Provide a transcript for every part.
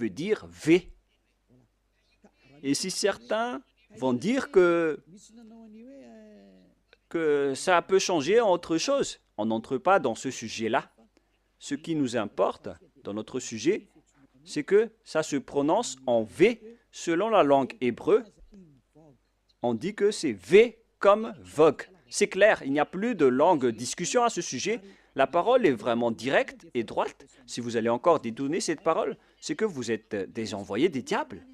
veut dire V. Et si certains vont dire que ça peut changer en autre chose, on n'entre pas dans ce sujet-là. Ce qui nous importe dans notre sujet, c'est que ça se prononce en V selon la langue hébreu. On dit que c'est V comme vogue. C'est clair, il n'y a plus de longue discussion à ce sujet. La parole est vraiment directe et droite. Si vous allez encore détourner cette parole, c'est que vous êtes des envoyés des diables.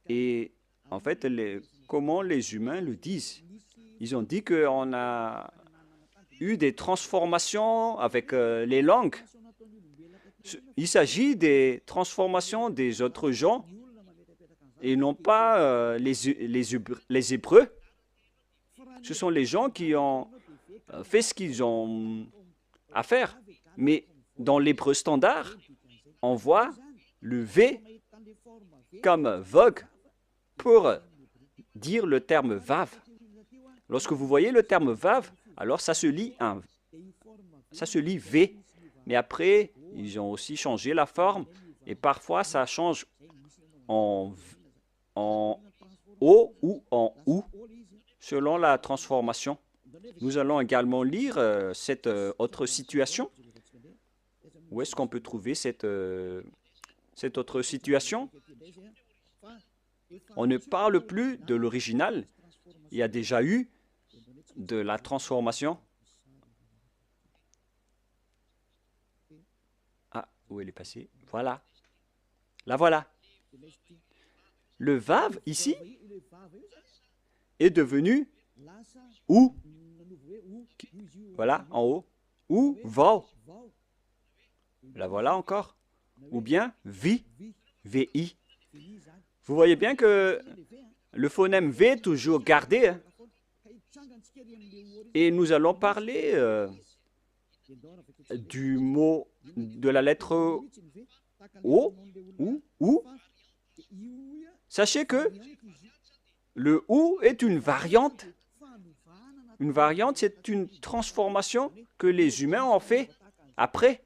Et en fait, comment les humains le disent? Ils ont dit qu'on a eu des transformations avec les langues. Il s'agit des transformations des autres gens et non pas les Hébreux. Ce sont les gens qui ont fait ce qu'ils ont à faire. Mais dans l'hébreu standard, on voit le V comme vogue pour dire le terme vav. Lorsque vous voyez le terme vav, alors ça se lit V. Mais après, ils ont aussi changé la forme et parfois ça change en O ou en OU selon la transformation. Nous allons également lire cette autre situation. Où est-ce qu'on peut trouver cette autre situation? On ne parle plus de l'original. Il y a déjà eu de la transformation. Ah, où elle est passée? Voilà. La voilà. Le vav, ici, est devenu ou. Voilà, en haut. Ou vav. La voilà encore. Ou bien vi, vi. Vous voyez bien que le phonème V est toujours gardé. Hein? Et nous allons parler du mot, de la lettre O, ou. Sachez que le OU est une variante. Une variante, c'est une transformation que les humains ont fait après.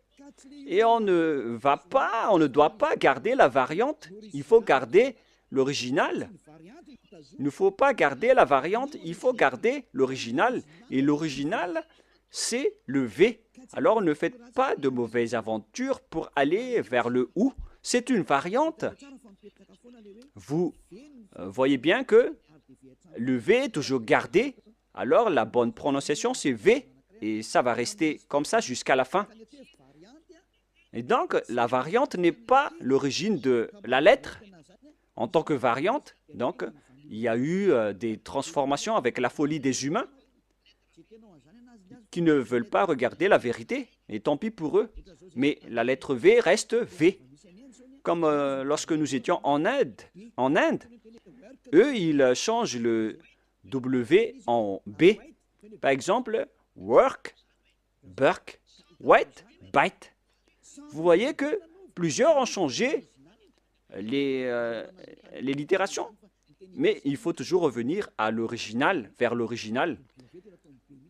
Et on ne doit pas garder la variante. Il faut garder l'original. Il ne faut pas garder la variante, il faut garder l'original. Et l'original, c'est le V. Alors ne faites pas de mauvaises aventures pour aller vers le OU. C'est une variante. Vous voyez bien que le V est toujours gardé. Alors la bonne prononciation, c'est V. Et ça va rester comme ça jusqu'à la fin. Et donc, la variante n'est pas l'origine de la lettre. En tant que variante, donc, il y a eu des transformations avec la folie des humains qui ne veulent pas regarder la vérité. Et tant pis pour eux. Mais la lettre V reste V. Comme lorsque nous étions en Inde, eux, ils changent le W en B. Par exemple, work, burk, wet, bite. Vous voyez que plusieurs ont changé les littérations. Mais il faut toujours revenir à l'original, vers l'original.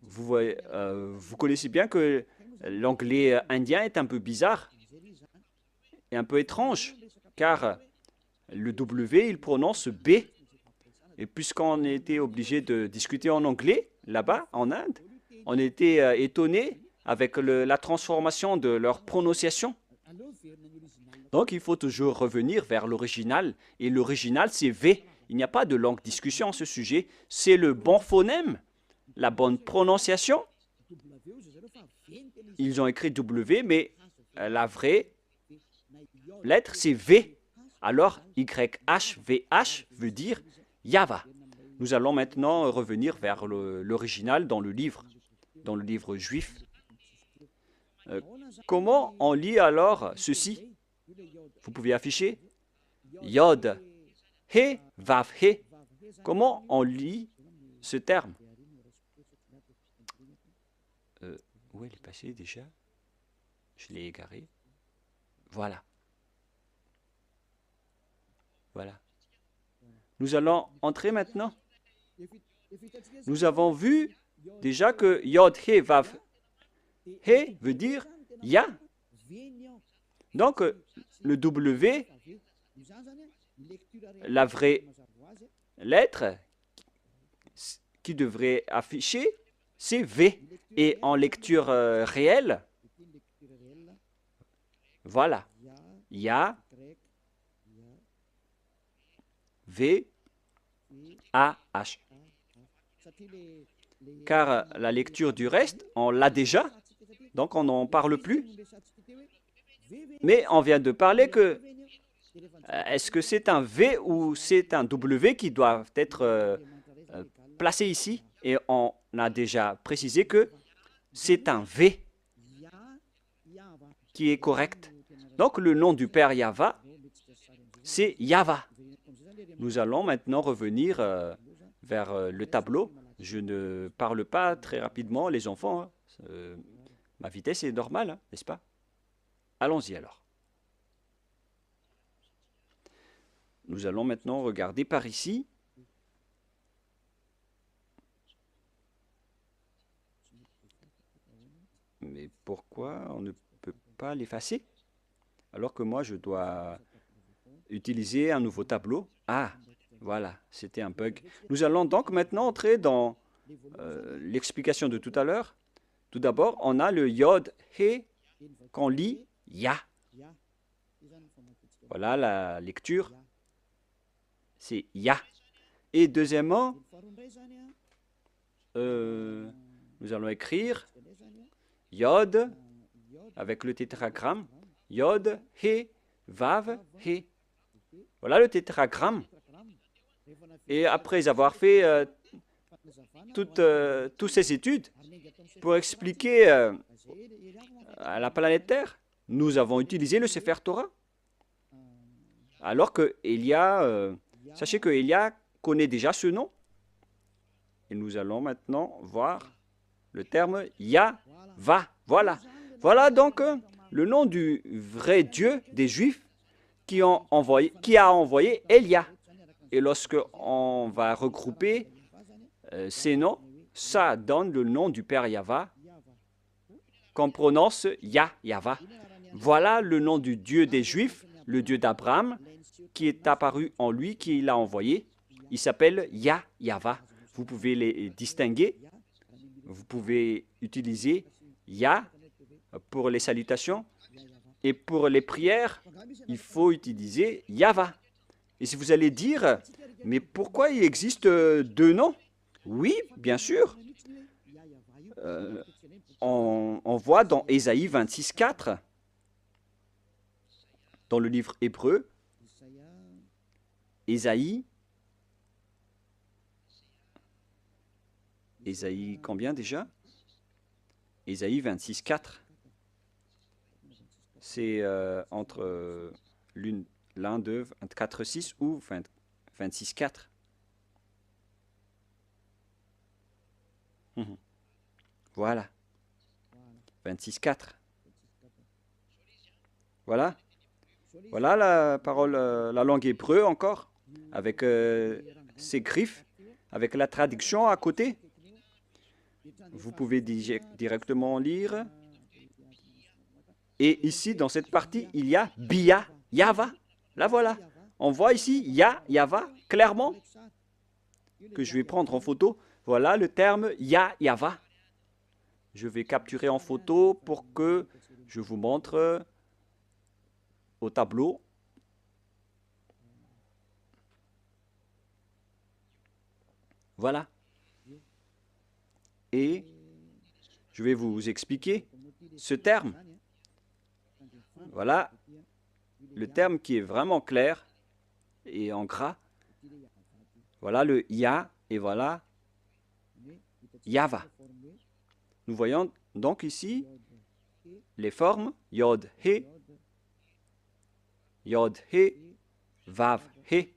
Vous connaissez bien que l'anglais indien est un peu bizarre et un peu étrange, car le W, il prononce B. Et puisqu'on était obligé de discuter en anglais, là-bas, en Inde, on était étonné avec la transformation de leur prononciation. Donc, il faut toujours revenir vers l'original. Et l'original, c'est V. Il n'y a pas de longue discussion à ce sujet. C'est le bon phonème, la bonne prononciation. Ils ont écrit W, mais la vraie lettre, c'est V. Alors, YHVH veut dire Yava. Nous allons maintenant revenir vers l'original dans le livre juif. Comment on lit alors ceci? Vous pouvez afficher Yod, He, Vav, He. Comment on lit ce terme? Où elle est passée déjà? Je l'ai égaré. Voilà. Voilà. Nous allons entrer maintenant. Nous avons vu déjà que Yod, He, Vav, He veut dire Ya. Donc, le W, la vraie lettre qui devrait afficher, c'est V. Et en lecture réelle, voilà, Ya, V, A, H. Car la lecture du reste, on l'a déjà, donc on n'en parle plus. Mais on vient de parler que est-ce que c'est un V ou c'est un W qui doit être placé ici? Et on a déjà précisé que c'est un V qui est correct. Donc le nom du Père Yahva, c'est Yahva. Nous allons maintenant revenir vers le tableau. Je ne parle pas très rapidement, les enfants. Hein. Ma vitesse est normale, hein, n'est-ce pas? Allons-y alors. Nous allons maintenant regarder par ici. Mais pourquoi on ne peut pas l'effacer? Alors que moi, je dois utiliser un nouveau tableau. Ah, voilà, c'était un bug. Nous allons donc maintenant entrer dans l'explication de tout à l'heure. Tout d'abord, on a le Yod, He, qu'on lit Ya. Voilà la lecture. C'est Ya. Et deuxièmement, nous allons écrire Yod avec le tétragramme. Yod, He, Vav, He. Voilà le tétragramme. Et après avoir fait toutes ces études pour expliquer à la planète Terre, nous avons utilisé le Sefer Torah. Alors que Elia, sachez que Elia connaît déjà ce nom. Et nous allons maintenant voir le terme Yahva. Voilà. Voilà donc le nom du vrai Dieu des Juifs qui a envoyé Elia. Et lorsque on va regrouper ces noms, ça donne le nom du Père Yahva qu'on prononce Yahva. Voilà le nom du Dieu des Juifs, le Dieu d'Abraham, qui est apparu en lui, qui l'a envoyé. Il s'appelle Yahva. Vous pouvez les distinguer. Vous pouvez utiliser Ya pour les salutations. Et pour les prières, il faut utiliser Yahva. Et si vous allez dire, mais pourquoi il existe deux noms? Oui, bien sûr. On voit dans Ésaïe 26:4, dans le livre hébreu, Ésaïe combien déjà? Ésaïe 26:4. C'est entre l'un, 2, 24, 6 ou 26:4. Voilà. 26:4. Voilà. Voilà la parole, la langue hébreu encore, avec ses griffes, avec la traduction à côté. Vous pouvez directement lire. Et ici, dans cette partie, il y a Bia, Yahva. Là, voilà. On voit ici Yahva, clairement, que je vais prendre en photo. Voilà le terme Yahva. Je vais capturer en photo pour que je vous montre au tableau. Voilà. Et je vais vous expliquer ce terme. Voilà le terme qui est vraiment clair et en gras. Voilà le Ya et voilà Yahva. Nous voyons donc ici les formes Yod, He, Vav, He.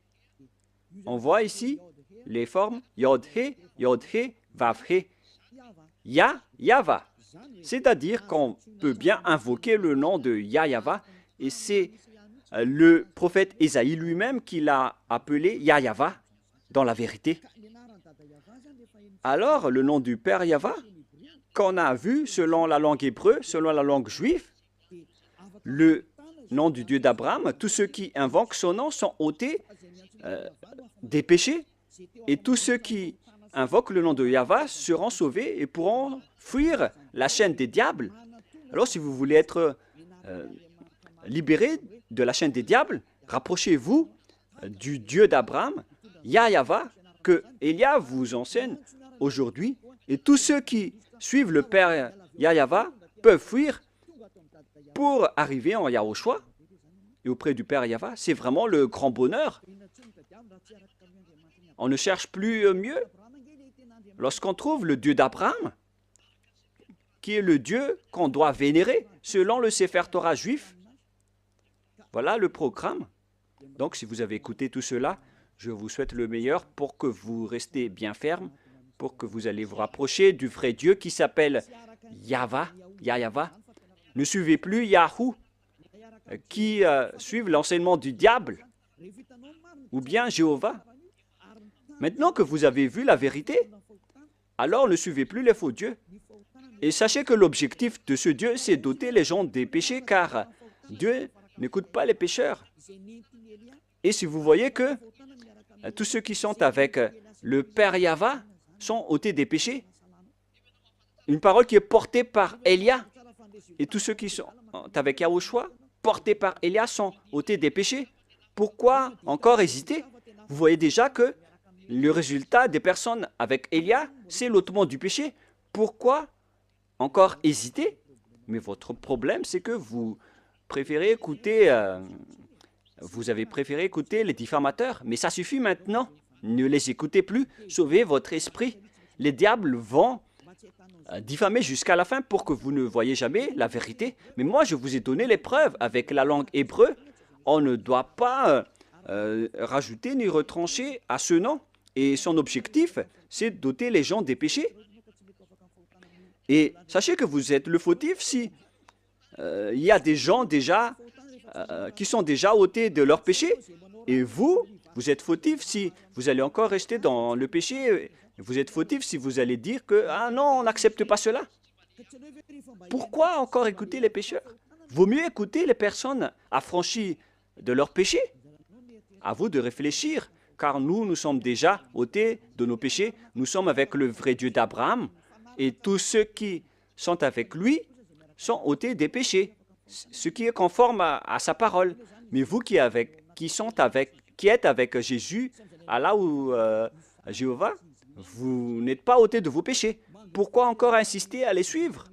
On voit ici les formes Yod, He, Vav, He. Yahva. C'est-à-dire qu'on peut bien invoquer le nom de Yahva et c'est le prophète Ésaïe lui-même qui l'a appelé Yahva dans la vérité. Alors, le nom du Père Yahva, qu'on a vu selon la langue hébreu, selon la langue juive, le nom du Dieu d'Abraham, tous ceux qui invoquent son nom sont ôtés des péchés, et tous ceux qui invoquent le nom de Yahvé seront sauvés et pourront fuir la chaîne des diables. Alors, si vous voulez être libéré de la chaîne des diables, rapprochez-vous du Dieu d'Abraham, Yahvé, que Élia vous enseigne aujourd'hui. Et tous ceux qui suivent le Père Yahvé peuvent fuir pour arriver en Yahushua et auprès du Père Yahvé. C'est vraiment le grand bonheur. On ne cherche plus mieux. Lorsqu'on trouve le Dieu d'Abraham, qui est le Dieu qu'on doit vénérer selon le Sefer Torah juif, voilà le programme. Donc, si vous avez écouté tout cela, je vous souhaite le meilleur pour que vous restez bien ferme, pour que vous allez vous rapprocher du vrai Dieu qui s'appelle Yahvé. Ne suivez plus Yahou, qui suivent l'enseignement du diable, ou bien Jéhovah. Maintenant que vous avez vu la vérité, alors ne suivez plus les faux dieux. Et sachez que l'objectif de ce Dieu, c'est d'ôter les gens des péchés, car Dieu n'écoute pas les pécheurs. Et si vous voyez que tous ceux qui sont avec le Père Yahvé sont ôtés des péchés, une parole qui est portée par Élia, et tous ceux qui sont avec Yahushua, portés par Élia, sont ôtés des péchés. Pourquoi encore hésiter? Vous voyez déjà que le résultat des personnes avec Élia, c'est l'ôtement du péché. Pourquoi encore hésiter? Mais votre problème, c'est que vous préférez écouter, vous avez préféré écouter les diffamateurs. Mais ça suffit maintenant. Ne les écoutez plus. Sauvez votre esprit. Les diables vont diffamer jusqu'à la fin pour que vous ne voyez jamais la vérité. Mais moi, je vous ai donné les preuves. Avec la langue hébreu, on ne doit pas rajouter ni retrancher à ce nom. Et son objectif, c'est d'ôter les gens des péchés. Et sachez que vous êtes le fautif si il y a des gens déjà qui sont déjà ôtés de leur péché. Et vous êtes fautif si vous allez encore rester dans le péché. Vous êtes fautif si vous allez dire que « Ah non, on n'accepte pas cela ». Pourquoi encore écouter les pécheurs? Vaut mieux écouter les personnes affranchies de leur péché. À vous de réfléchir, car nous sommes déjà ôtés de nos péchés. Nous sommes avec le vrai Dieu d'Abraham. Et tous ceux qui sont avec lui sont ôtés des péchés, ce qui est conforme à sa parole. Mais vous qui êtes avec Jésus, Allah ou Jéhovah, vous n'êtes pas ôtés de vos péchés. Pourquoi encore insister à les suivre?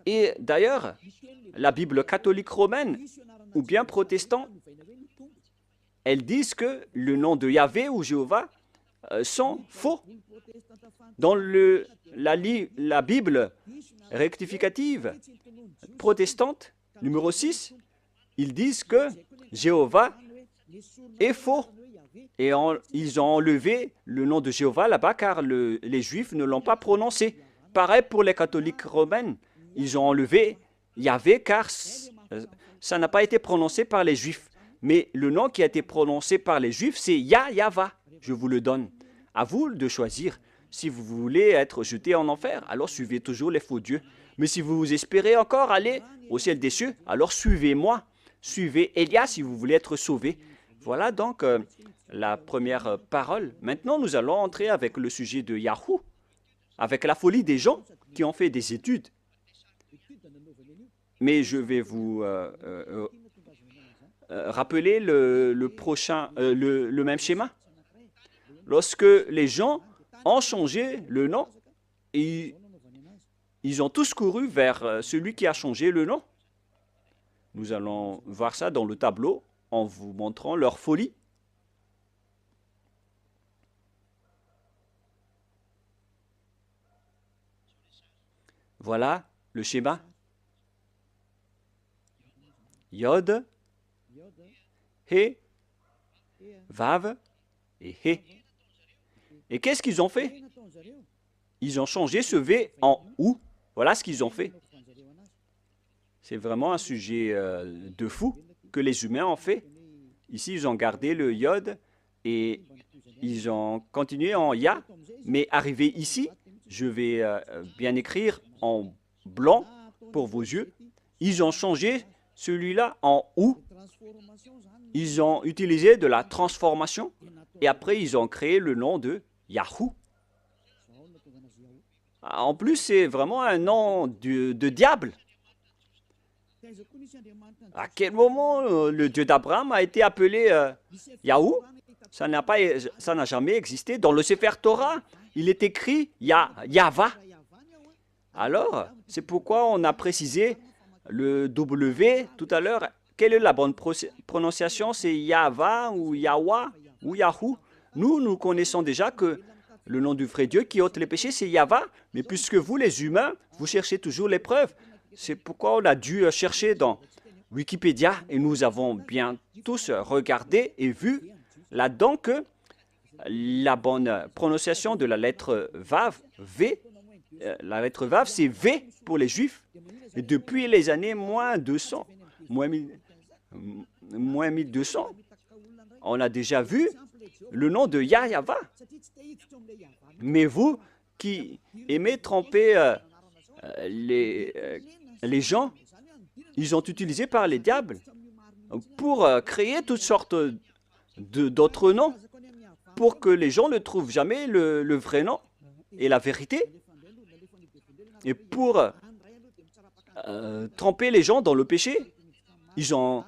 Et d'ailleurs, la Bible catholique romaine ou bien protestante, elles disent que le nom de Yahvé ou Jéhovah sont faux. Dans la Bible rectificative protestante, numéro 6, ils disent que Jéhovah est faux. Et ils ont enlevé le nom de Jéhovah là-bas car les Juifs ne l'ont pas prononcé. Pareil pour les catholiques romaines. Ils ont enlevé Yahvé car ça n'a pas été prononcé par les Juifs. Mais le nom qui a été prononcé par les Juifs, c'est Yahvé. Je vous le donne. À vous de choisir. Si vous voulez être jeté en enfer, alors suivez toujours les faux dieux. Mais si vous espérez encore aller au ciel des cieux, alors suivez-moi. Suivez Élia si vous voulez être sauvé. Voilà donc la première parole. Maintenant, nous allons entrer avec le sujet de Yahou, avec la folie des gens qui ont fait des études. Mais je vais vous rappeler le même schéma. Lorsque les gens ont changé le nom, et ils ont tous couru vers celui qui a changé le nom. Nous allons voir ça dans le tableau en vous montrant leur folie. Voilà le schéma. Yod, He, Vav et He. Et qu'est-ce qu'ils ont fait? Ils ont changé ce V en OU. Voilà ce qu'ils ont fait. C'est vraiment un sujet de fou que les humains ont fait. Ici, ils ont gardé le Yod et ils ont continué en Ya. Mais arrivé ici, je vais bien écrire en blanc pour vos yeux. Ils ont changé celui-là en ou, ils ont utilisé de la transformation et après ils ont créé le nom de Yahoo. En plus, c'est vraiment un nom de diable. À quel moment le Dieu d'Abraham a été appelé Yahoo? Ça n'a jamais existé. Dans le Sefer Torah, il est écrit Yahva. Alors, c'est pourquoi on a précisé le W tout à l'heure. Quelle est la bonne prononciation? C'est Yahva ou Yahwa ou Yahoo? Nous connaissons déjà que le nom du vrai Dieu qui ôte les péchés, c'est Yahva. Mais puisque vous, les humains, vous cherchez toujours les preuves, c'est pourquoi on a dû chercher dans Wikipédia et nous avons bien tous regardé et vu là-dedans que la bonne prononciation de la lettre Vav, V, la lettre Vav, c'est V pour les Juifs. Et depuis les années moins 200, moins 1200, on a déjà vu le nom de Yahva. Mais vous qui aimez tromper les gens, ils ont utilisé par les diables pour créer toutes sortes d'autres noms pour que les gens ne trouvent jamais le vrai nom et la vérité et pour tremper les gens dans le péché. Ils ont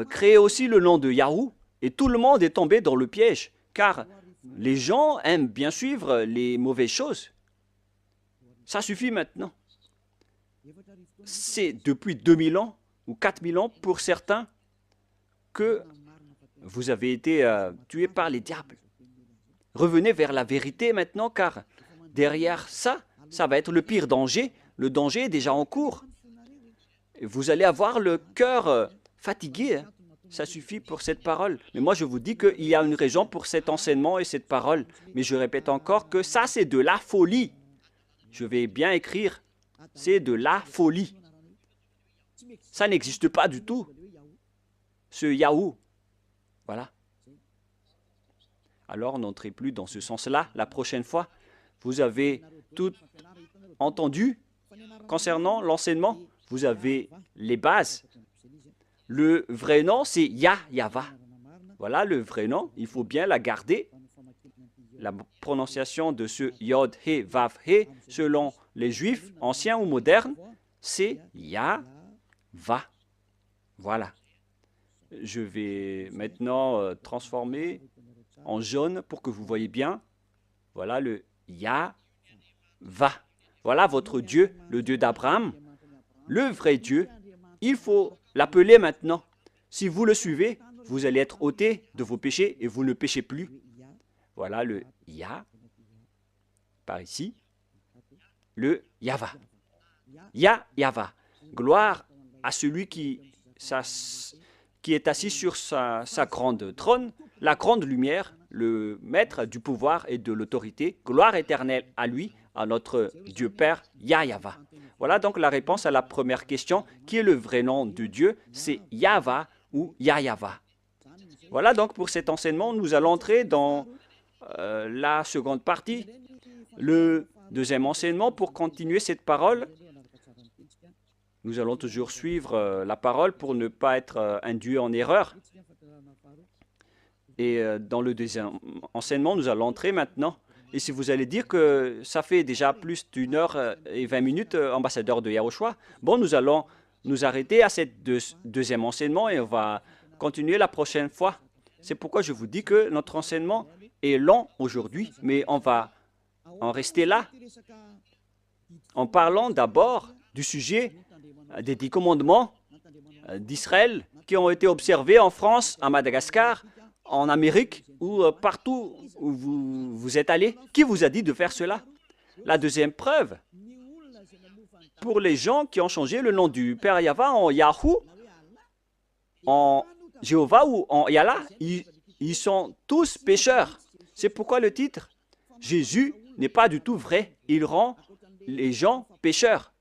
créé aussi le nom de Yahoo et tout le monde est tombé dans le piège car les gens aiment bien suivre les mauvaises choses. Ça suffit maintenant. C'est depuis 2000 ans ou 4000 ans pour certains que vous avez été tués par les diables. Revenez vers la vérité maintenant, car derrière ça, ça va être le pire danger. Le danger est déjà en cours. Vous allez avoir le cœur fatigué. Hein. Ça suffit pour cette parole. Mais moi, je vous dis qu'il y a une raison pour cet enseignement et cette parole. Mais je répète encore que ça, c'est de la folie. Je vais bien écrire. C'est de la folie. Ça n'existe pas du tout. Ce Yahoo. Voilà. Alors, n'entrez plus dans ce sens-là la prochaine fois. Vous avez tout entendu concernant l'enseignement. Vous avez les bases. Le vrai nom, c'est Yahva. Voilà le vrai nom. Il faut bien la garder. La prononciation de ce Yod, He, Vav, He, selon les Juifs, anciens ou modernes, c'est Yahva. Voilà. Je vais maintenant transformer en jaune pour que vous voyez bien. Voilà le Yahva. Voilà votre Dieu, le Dieu d'Abraham, le vrai Dieu. Il faut l'appeler maintenant. Si vous le suivez, vous allez être ôtés de vos péchés et vous ne péchez plus. Voilà le Yah, par ici, le Yahva. Yahva. Gloire à celui qui est assis sur sa grande trône, la grande lumière, le maître du pouvoir et de l'autorité. Gloire éternelle à lui, à notre Dieu Père, Yahva. Voilà donc la réponse à la première question. Qui est le vrai nom de Dieu? C'est Yahva ou Yahva. Voilà donc pour cet enseignement, nous allons entrer dans la seconde partie, le deuxième enseignement. Pour continuer cette parole, nous allons toujours suivre la parole pour ne pas être induits en erreur. Et dans le deuxième enseignement, nous allons entrer maintenant. Et si vous allez dire que ça fait déjà plus d'1h20, ambassadeur de Yahushua, bon, nous allons nous arrêter à cette deuxième enseignement et on va continuer la prochaine fois. C'est pourquoi je vous dis que notre enseignement est long aujourd'hui, mais on va en rester là en parlant d'abord du sujet des 10 commandements d'Israël qui ont été observés en France, à Madagascar, en Amérique ou partout où vous êtes allés. Qui vous a dit de faire cela? La deuxième preuve, pour les gens qui ont changé le nom du Père Yahva en Yahoo, en Jéhovah ou en Yallah, ils sont tous pécheurs. C'est pourquoi le titre, Jésus n'est pas du tout vrai. Il rend les gens pécheurs.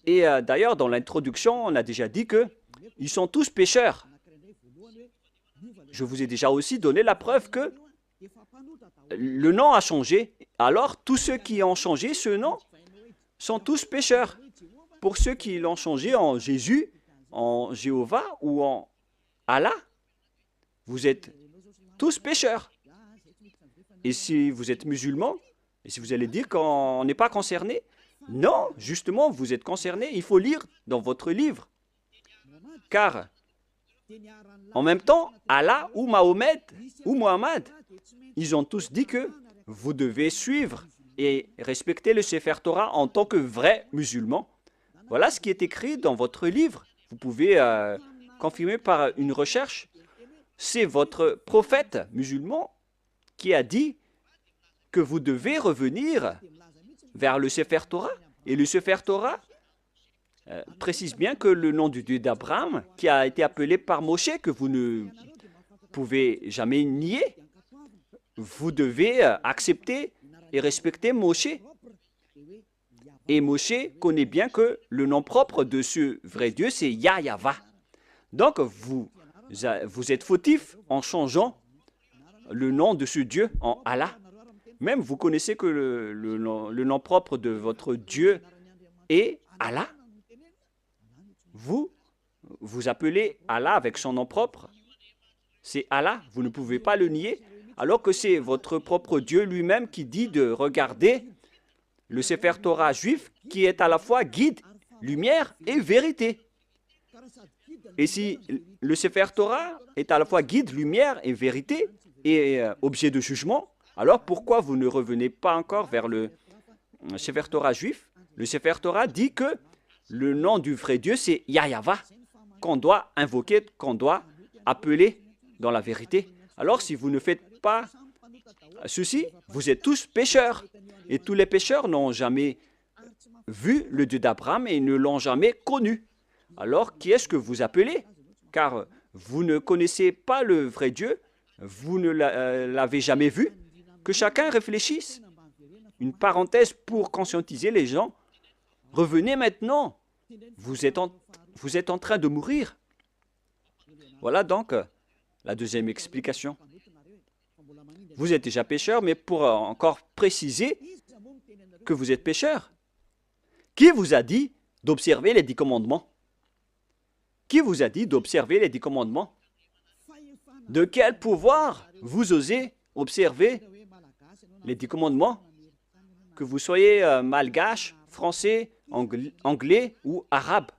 Et d'ailleurs, dans l'introduction, on a déjà dit qu'ils sont tous pécheurs. Je vous ai déjà aussi donné la preuve que le nom a changé. Alors, tous ceux qui ont changé ce nom sont tous pécheurs. Pour ceux qui l'ont changé en Jésus, en Jéhovah ou en Allah, vous êtes tous pécheurs. Et si vous êtes musulman, et si vous allez dire qu'on n'est pas concerné, non, justement, vous êtes concerné. Il faut lire dans votre livre. Car, en même temps, Allah ou Mahomet ou Mohammed, ils ont tous dit que vous devez suivre et respecter le Sefer Torah en tant que vrai musulman. Voilà ce qui est écrit dans votre livre. Vous pouvez confirmer par une recherche. C'est votre prophète musulman qui a dit que vous devez revenir vers le Sefer Torah. Et le Sefer Torah précise bien que le nom du Dieu d'Abraham, qui a été appelé par Moshe, que vous ne pouvez jamais nier, vous devez accepter et respecter Moshe. Et Moshe connaît bien que le nom propre de ce vrai Dieu, c'est Yahweh. Donc, vous êtes fautif en changeant le nom de ce Dieu en Allah. Même vous connaissez que le nom propre de votre Dieu est Allah. Vous appelez Allah avec son nom propre. C'est Allah, vous ne pouvez pas le nier, alors que c'est votre propre Dieu lui-même qui dit de regarder le Sefer Torah juif qui est à la fois guide, lumière et vérité. Et si le Sefer Torah est à la fois guide, lumière et vérité et objet de jugement, alors pourquoi vous ne revenez pas encore vers le Sefer Torah juif? Le Sefer Torah dit que le nom du vrai Dieu, c'est Yahweh, qu'on doit invoquer, qu'on doit appeler dans la vérité. Alors si vous ne faites pas ceci, vous êtes tous pécheurs. Et tous les pécheurs n'ont jamais vu le Dieu d'Abraham et ne l'ont jamais connu. Alors qui est-ce que vous appelez? Car vous ne connaissez pas le vrai Dieu, vous ne l'avez jamais vu. Que chacun réfléchisse. Une parenthèse pour conscientiser les gens. Revenez maintenant. Vous êtes en train de mourir. Voilà donc la deuxième explication. Vous êtes déjà pécheur, mais pour encore préciser que vous êtes pécheur, qui vous a dit d'observer les 10 commandements? Qui vous a dit d'observer les 10 commandements? De quel pouvoir vous osez observer les 10 commandements? Que vous soyez malgache, français, anglais ou arabe.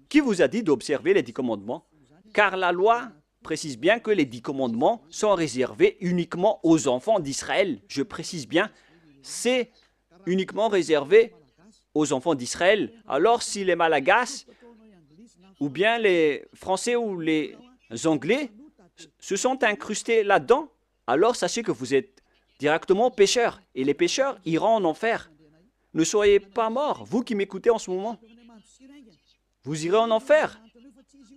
Qui vous a dit d'observer les 10 commandements? Car la loi précise bien que les 10 commandements sont réservés uniquement aux enfants d'Israël. Je précise bien, c'est uniquement réservé aux enfants d'Israël. Alors si les Malagasy, ou bien les Français ou les Anglais se sont incrustés là-dedans, alors sachez que vous êtes directement pécheurs. Et les pécheurs iront en enfer. Ne soyez pas morts, vous qui m'écoutez en ce moment. Vous irez en enfer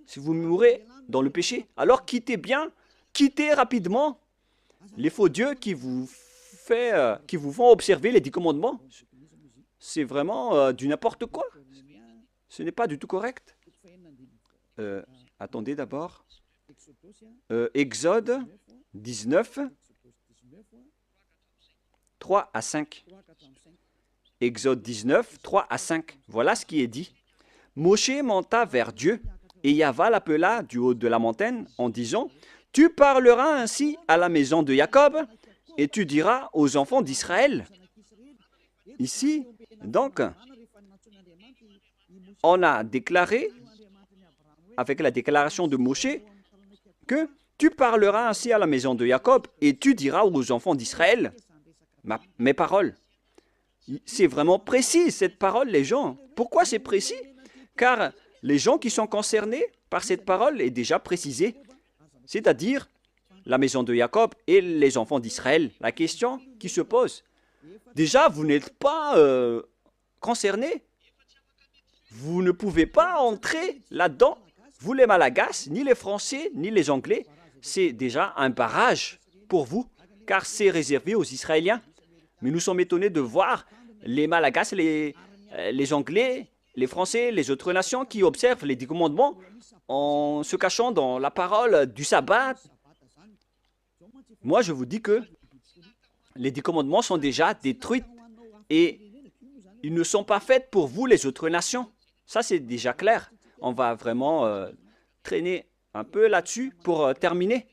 si vous mourrez dans le péché. Alors quittez rapidement les faux dieux qui vous font observer les 10 commandements. C'est vraiment du n'importe quoi. Ce n'est pas du tout correct. Attendez d'abord. Exode 19, 3 à 5. Exode 19, 3 à 5. Voilà ce qui est dit. Moshe monta vers Dieu, et Yahweh l'appela du haut de la montagne en disant, « Tu parleras ainsi à la maison de Jacob, et tu diras aux enfants d'Israël. » Ici, donc, on a déclaré, avec la déclaration de Moshe, que tu parleras ainsi à la maison de Jacob, et tu diras aux enfants d'Israël mes paroles. C'est vraiment précis, cette parole, les gens. Pourquoi c'est précis? Car les gens qui sont concernés par cette parole est déjà précisée, c'est-à-dire la maison de Jacob et les enfants d'Israël. La question qui se pose, déjà, vous n'êtes pas concernés. Vous ne pouvez pas entrer là-dedans. Vous, les Malagasy, ni les Français, ni les Anglais, c'est déjà un barrage pour vous, car c'est réservé aux Israéliens. Mais nous sommes étonnés de voir les Malagasy, les Anglais, les Français, les autres nations qui observent les 10 commandements en se cachant dans la parole du sabbat. Moi, je vous dis que les 10 commandements sont déjà détruits et ils ne sont pas faits pour vous, les autres nations. Ça, c'est déjà clair. on va vraiment traîner un peu là-dessus pour terminer.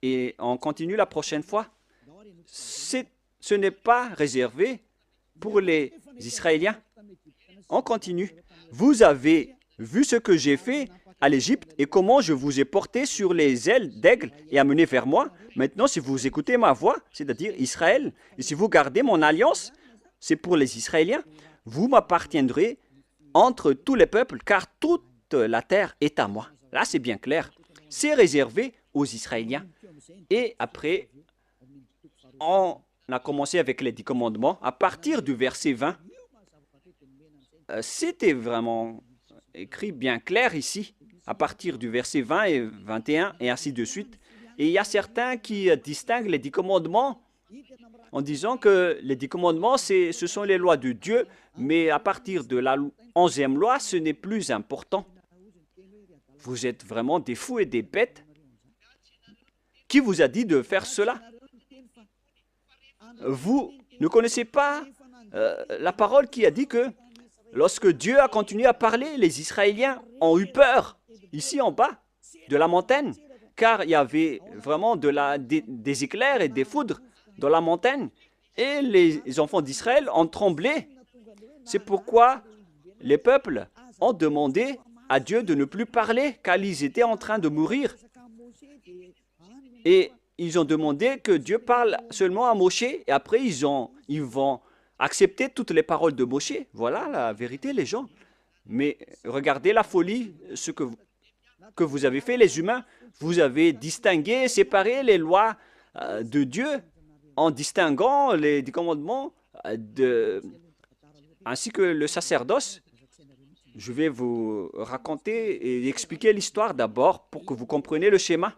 Et on continue la prochaine fois. Ce n'est pas réservé pour les Israéliens. On continue. Vous avez vu ce que j'ai fait à l'Égypte et comment je vous ai porté sur les ailes d'aigle et amené vers moi. Maintenant, si vous écoutez ma voix, c'est-à-dire Israël, et si vous gardez mon alliance, c'est pour les Israéliens, vous m'appartiendrez entre tous les peuples, car toute la terre est à moi. Là, c'est bien clair. C'est réservé aux Israéliens. Et après, on a commencé avec les 10 commandements. À partir du verset 20, c'était vraiment écrit bien clair ici, à partir du verset 20 et 21, et ainsi de suite. Et il y a certains qui distinguent les 10 commandements en disant que les 10 commandements, ce sont les lois de Dieu, mais à partir de la 11e loi, ce n'est plus important. Vous êtes vraiment des fous et des bêtes. Qui vous a dit de faire cela? Vous ne connaissez pas la parole qui a dit que lorsque Dieu a continué à parler, les Israéliens ont eu peur, ici en bas, de la montagne, car il y avait vraiment des éclairs et des foudres dans la montagne, et les enfants d'Israël ont tremblé. C'est pourquoi les peuples ont demandé à Dieu de ne plus parler, car ils étaient en train de mourir. Et ils ont demandé que Dieu parle seulement à Moshe, et après ils vont accepter toutes les paroles de Moshe. Voilà la vérité, les gens. Mais regardez la folie, ce que vous avez fait, les humains. Vous avez distingué et séparé les lois de Dieu en distinguant les 10 commandements ainsi que le sacerdoce. Je vais vous raconter et expliquer l'histoire d'abord pour que vous compreniez le schéma.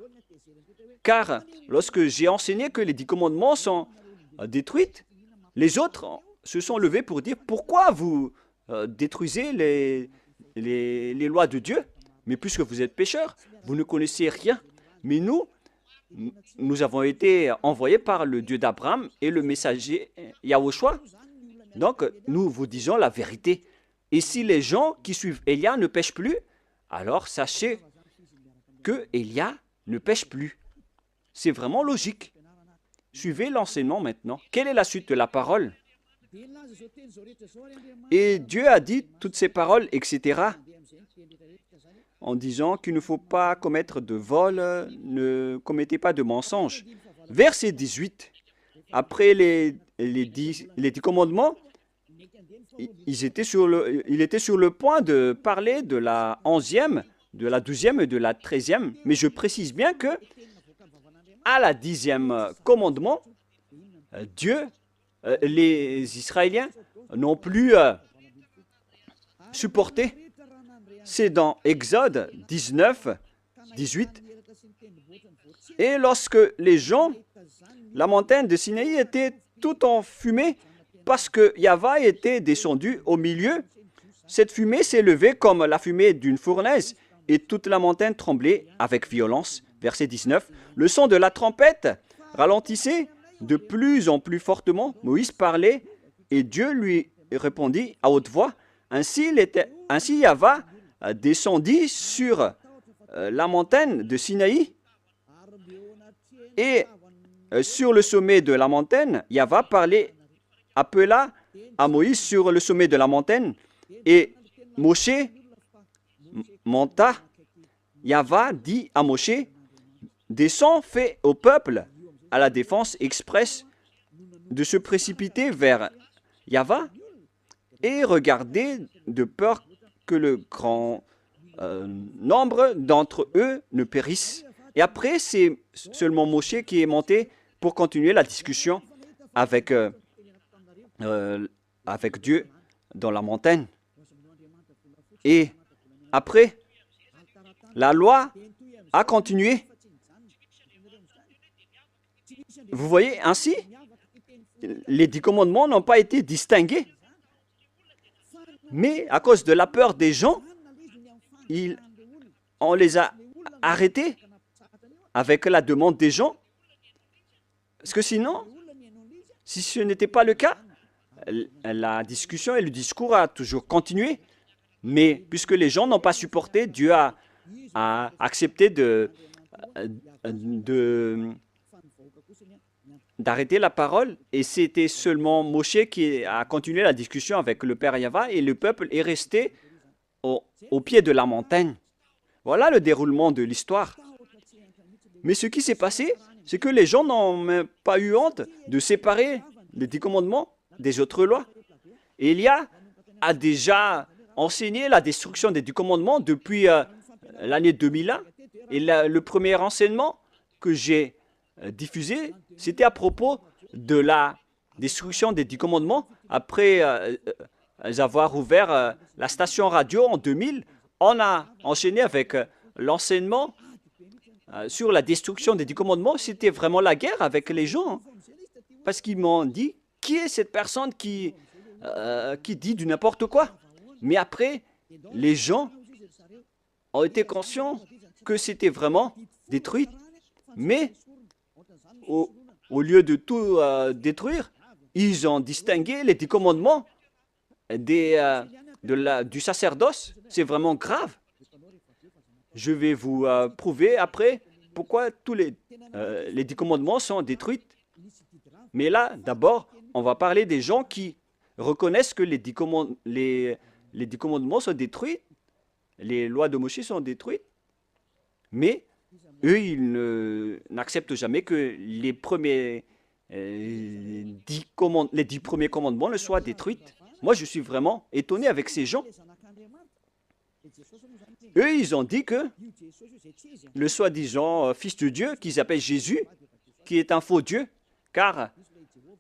Car lorsque j'ai enseigné que les 10 commandements sont détruits, les autres se sont levés pour dire pourquoi vous détruisez les lois de Dieu. Mais puisque vous êtes pécheurs, vous ne connaissez rien. Mais nous avons été envoyés par le Dieu d'Abraham et le messager Yahushua. Donc, nous vous disons la vérité. Et si les gens qui suivent Élia ne pêchent plus, alors sachez que Élia ne pêche plus. C'est vraiment logique. Suivez l'enseignement maintenant. Quelle est la suite de la parole? Et Dieu a dit toutes ces paroles, etc., en disant qu'il ne faut pas commettre de vol, ne commettez pas de mensonge. Verset 18, après les 10 commandements, il était sur le point de parler de la 11e, de la 12e et de la 13e, mais je précise bien que à la 10e commandement, les Israéliens n'ont plus supporté. C'est dans Exode 19, 18. Et lorsque les gens, la montagne de Sinaï était tout en fumée parce que Yahva était descendu au milieu. Cette fumée s'est levée comme la fumée d'une fournaise et toute la montagne tremblait avec violence. Verset 19. Le son de la trompette ralentissait de plus en plus fortement. Moïse parlait et Dieu lui répondit à haute voix. Ainsi Yahva descendit sur la montagne de Sinaï et sur le sommet de la montagne, Yahva appela à Moïse sur le sommet de la montagne et Moshe monta. Yahva dit à Moshe, descends, fais au peuple à la défense expresse de se précipiter vers Yahva et regardez de peur que le grand nombre d'entre eux ne périssent. Et après, c'est seulement Moshe qui est monté pour continuer la discussion avec Dieu dans la montagne. Et après, la loi a continué. Vous voyez, ainsi, les 10 commandements n'ont pas été distingués. Mais à cause de la peur des gens, on les a arrêtés avec la demande des gens. Parce que sinon, si ce n'était pas le cas, la discussion et le discours a toujours continué. Mais puisque les gens n'ont pas supporté, Dieu a accepté d'arrêter la parole. Et c'était seulement Moshe qui a continué la discussion avec le Père Yahva et le peuple est resté au pied de la montagne. Voilà le déroulement de l'histoire. Mais ce qui s'est passé, c'est que les gens n'ont même pas eu honte de séparer les 10 commandements des autres lois. Et Élia a déjà enseigné la destruction des 10 commandements depuis l'année 2001. Et le premier enseignement que j'ai diffusé, c'était à propos de la destruction des 10 commandements. Après avoir ouvert la station radio en 2000, on a enchaîné avec l'enseignement sur la destruction des 10 commandements. C'était vraiment la guerre avec les gens. Hein, parce qu'ils m'ont dit, qui est cette personne qui dit du n'importe quoi? Mais après, les gens ont été conscients que c'était vraiment détruit. Mais au lieu de tout détruire, ils ont distingué les 10 commandements du sacerdoce. C'est vraiment grave. Je vais vous prouver après pourquoi tous les 10 commandements sont détruits. Mais là, d'abord, on va parler des gens qui reconnaissent que les 10 commandements sont détruits, les lois de Moïse sont détruites, mais eux, ils n'acceptent jamais que les 10 premiers commandements ne soient détruits. Moi, je suis vraiment étonné avec ces gens. Eux, ils ont dit que le soi-disant fils de Dieu, qu'ils appellent Jésus, qui est un faux Dieu, car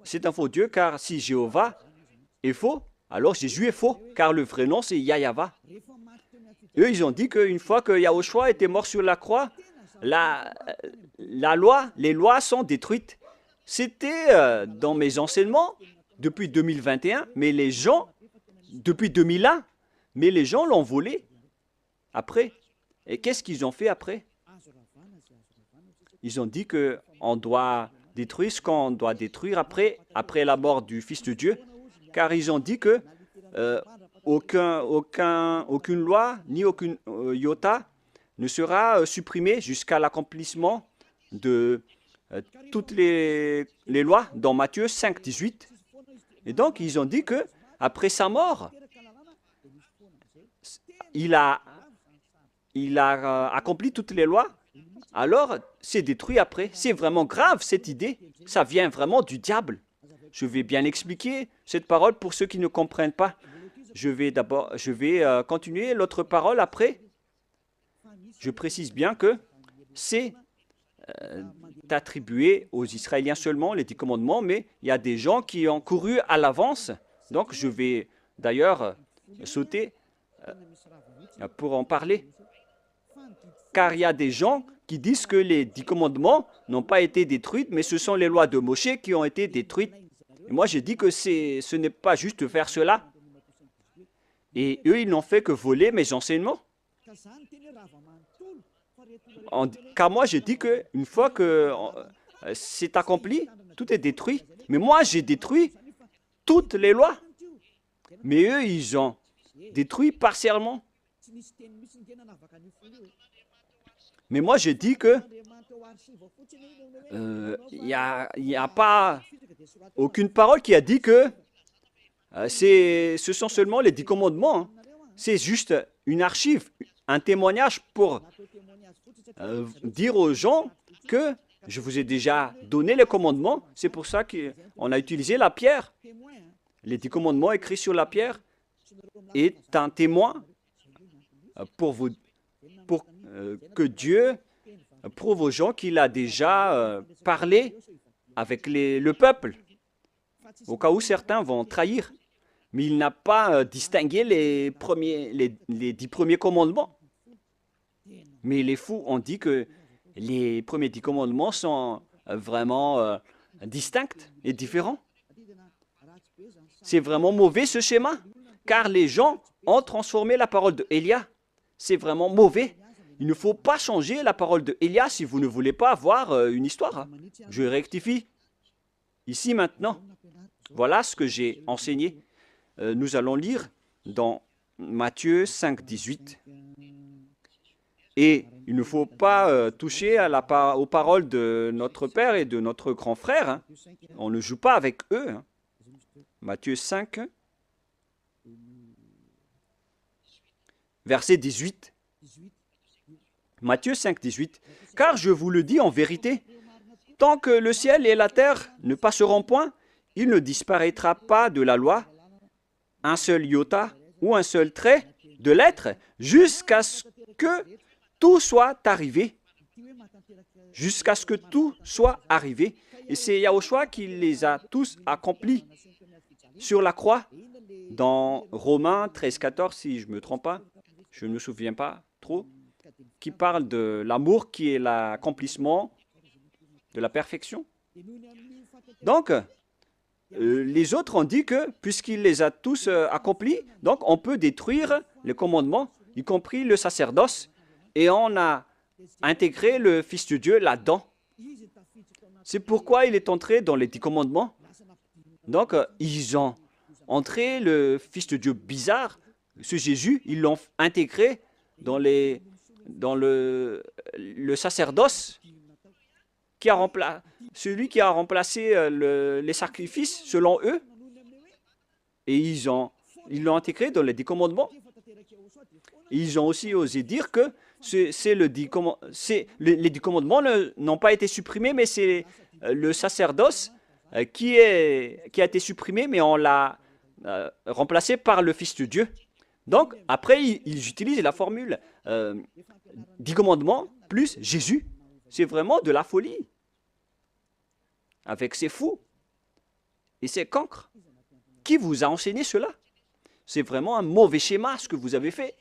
c'est un faux Dieu, car si Jéhovah est faux, alors Jésus est faux, car le vrai nom, c'est Yahva. Eux, ils ont dit qu'une fois que Yahushua était mort sur la croix, les lois sont détruites. C'était dans mes enseignements depuis 2021, mais les gens, depuis 2001, mais les gens l'ont volé après. Et qu'est-ce qu'ils ont fait après? Ils ont dit qu'on doit détruire ce qu'on doit détruire après la mort du Fils de Dieu, car ils ont dit que aucune loi ni aucune iota ne sera supprimée jusqu'à l'accomplissement de toutes les lois dans Matthieu 5, 18. Et donc, ils ont dit que après sa mort, il a accompli toutes les lois, alors c'est détruit après. C'est vraiment grave cette idée. Ça vient vraiment du diable. Je vais bien expliquer cette parole pour ceux qui ne comprennent pas. Je vais continuer l'autre parole après. Je précise bien que c'est attribué aux Israéliens seulement, les 10 commandements, mais il y a des gens qui ont couru à l'avance. Donc je vais d'ailleurs sauter pour en parler. Car il y a des gens qui disent que les 10 commandements n'ont pas été détruits, mais ce sont les lois de Moshe qui ont été détruites. Et moi, j'ai dit que ce n'est pas juste de faire cela. Et eux, ils n'ont fait que voler mes enseignements. Car moi, j'ai dit qu'une fois que c'est accompli, tout est détruit. Mais moi, j'ai détruit toutes les lois. Mais eux, ils ont détruit partiellement. Mais moi, j'ai dit que il n'y a pas aucune parole qui a dit que ce sont seulement les 10 commandements. Hein. C'est juste une archive, un témoignage pour dire aux gens que je vous ai déjà donné les commandements. C'est pour ça qu'on a utilisé la pierre. Les 10 commandements écrits sur la pierre est un témoin pour que Dieu prouve aux gens qu'il a déjà parlé avec le peuple, au cas où certains vont trahir. Mais il n'a pas distingué les 10 premiers commandements. Mais les fous ont dit que les premiers 10 commandements sont vraiment distincts et différents. C'est vraiment mauvais ce schéma, car les gens ont transformé la parole de Élia. C'est vraiment mauvais. Il ne faut pas changer la parole de Élia si vous ne voulez pas avoir une histoire. Je rectifie. Ici maintenant, voilà ce que j'ai enseigné. Nous allons lire dans Matthieu 5, 18. Et il ne faut pas toucher aux paroles de notre Père et de notre grand frère. Hein. On ne joue pas avec eux. Hein. Matthieu 5, verset 18. Matthieu 5, 18. Car je vous le dis en vérité, tant que le ciel et la terre ne passeront point, il ne disparaîtra pas de la loi un seul iota ou un seul trait de lettre jusqu'à ce que tout soit arrivé. Jusqu'à ce que tout soit arrivé. Et c'est Yahushua qui les a tous accomplis sur la croix. Dans Romains 13, 14, si je ne me trompe pas, je ne me souviens pas trop, qui parle de l'amour qui est l'accomplissement de la perfection. Donc, les autres ont dit que, puisqu'il les a tous accomplis, donc on peut détruire les commandements, y compris le sacerdoce, et on a intégré le Fils de Dieu là-dedans. C'est pourquoi il est entré dans les 10 commandements. Donc, ils ont entré le Fils de Dieu bizarre, ce Jésus, ils l'ont intégré dans le sacerdoce, celui qui a remplacé les sacrifices selon eux, et ils l'ont intégré dans les 10 commandements. Ils ont aussi osé dire que les 10 commandements n'ont pas été supprimés, mais c'est le sacerdoce qui a été supprimé, mais on l'a remplacé par le Fils de Dieu. Donc, après, ils utilisent la formule 10 commandements plus Jésus. C'est vraiment de la folie. Avec ces fous et ces cancres. Qui vous a enseigné cela? C'est vraiment un mauvais schéma ce que vous avez fait.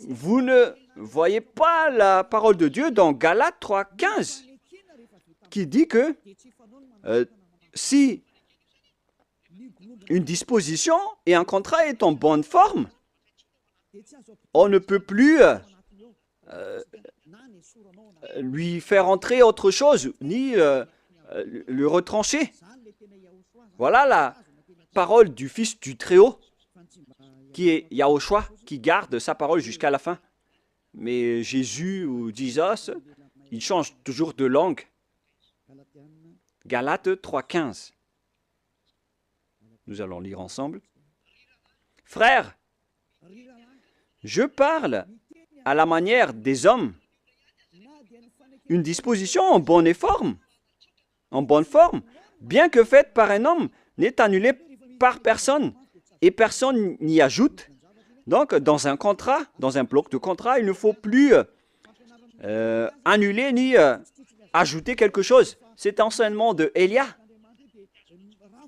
Vous ne voyez pas la parole de Dieu dans Galates 3, 15 qui dit que si une disposition et un contrat est en bonne forme, on ne peut plus lui faire entrer autre chose, ni le retrancher. Voilà la parole du Fils du Très-Haut, qui est Yahushua, qui garde sa parole jusqu'à la fin. Mais Jésus ou Jesus, il change toujours de langue. Galates 3,15. Nous allons lire ensemble. Frères, je parle à la manière des hommes. Une disposition en bonne forme, bien que faite par un homme, n'est annulée par personne et personne n'y ajoute. Donc, dans un contrat, dans un bloc de contrat, il ne faut plus annuler ni ajouter quelque chose. C'est l'enseignement de Élia.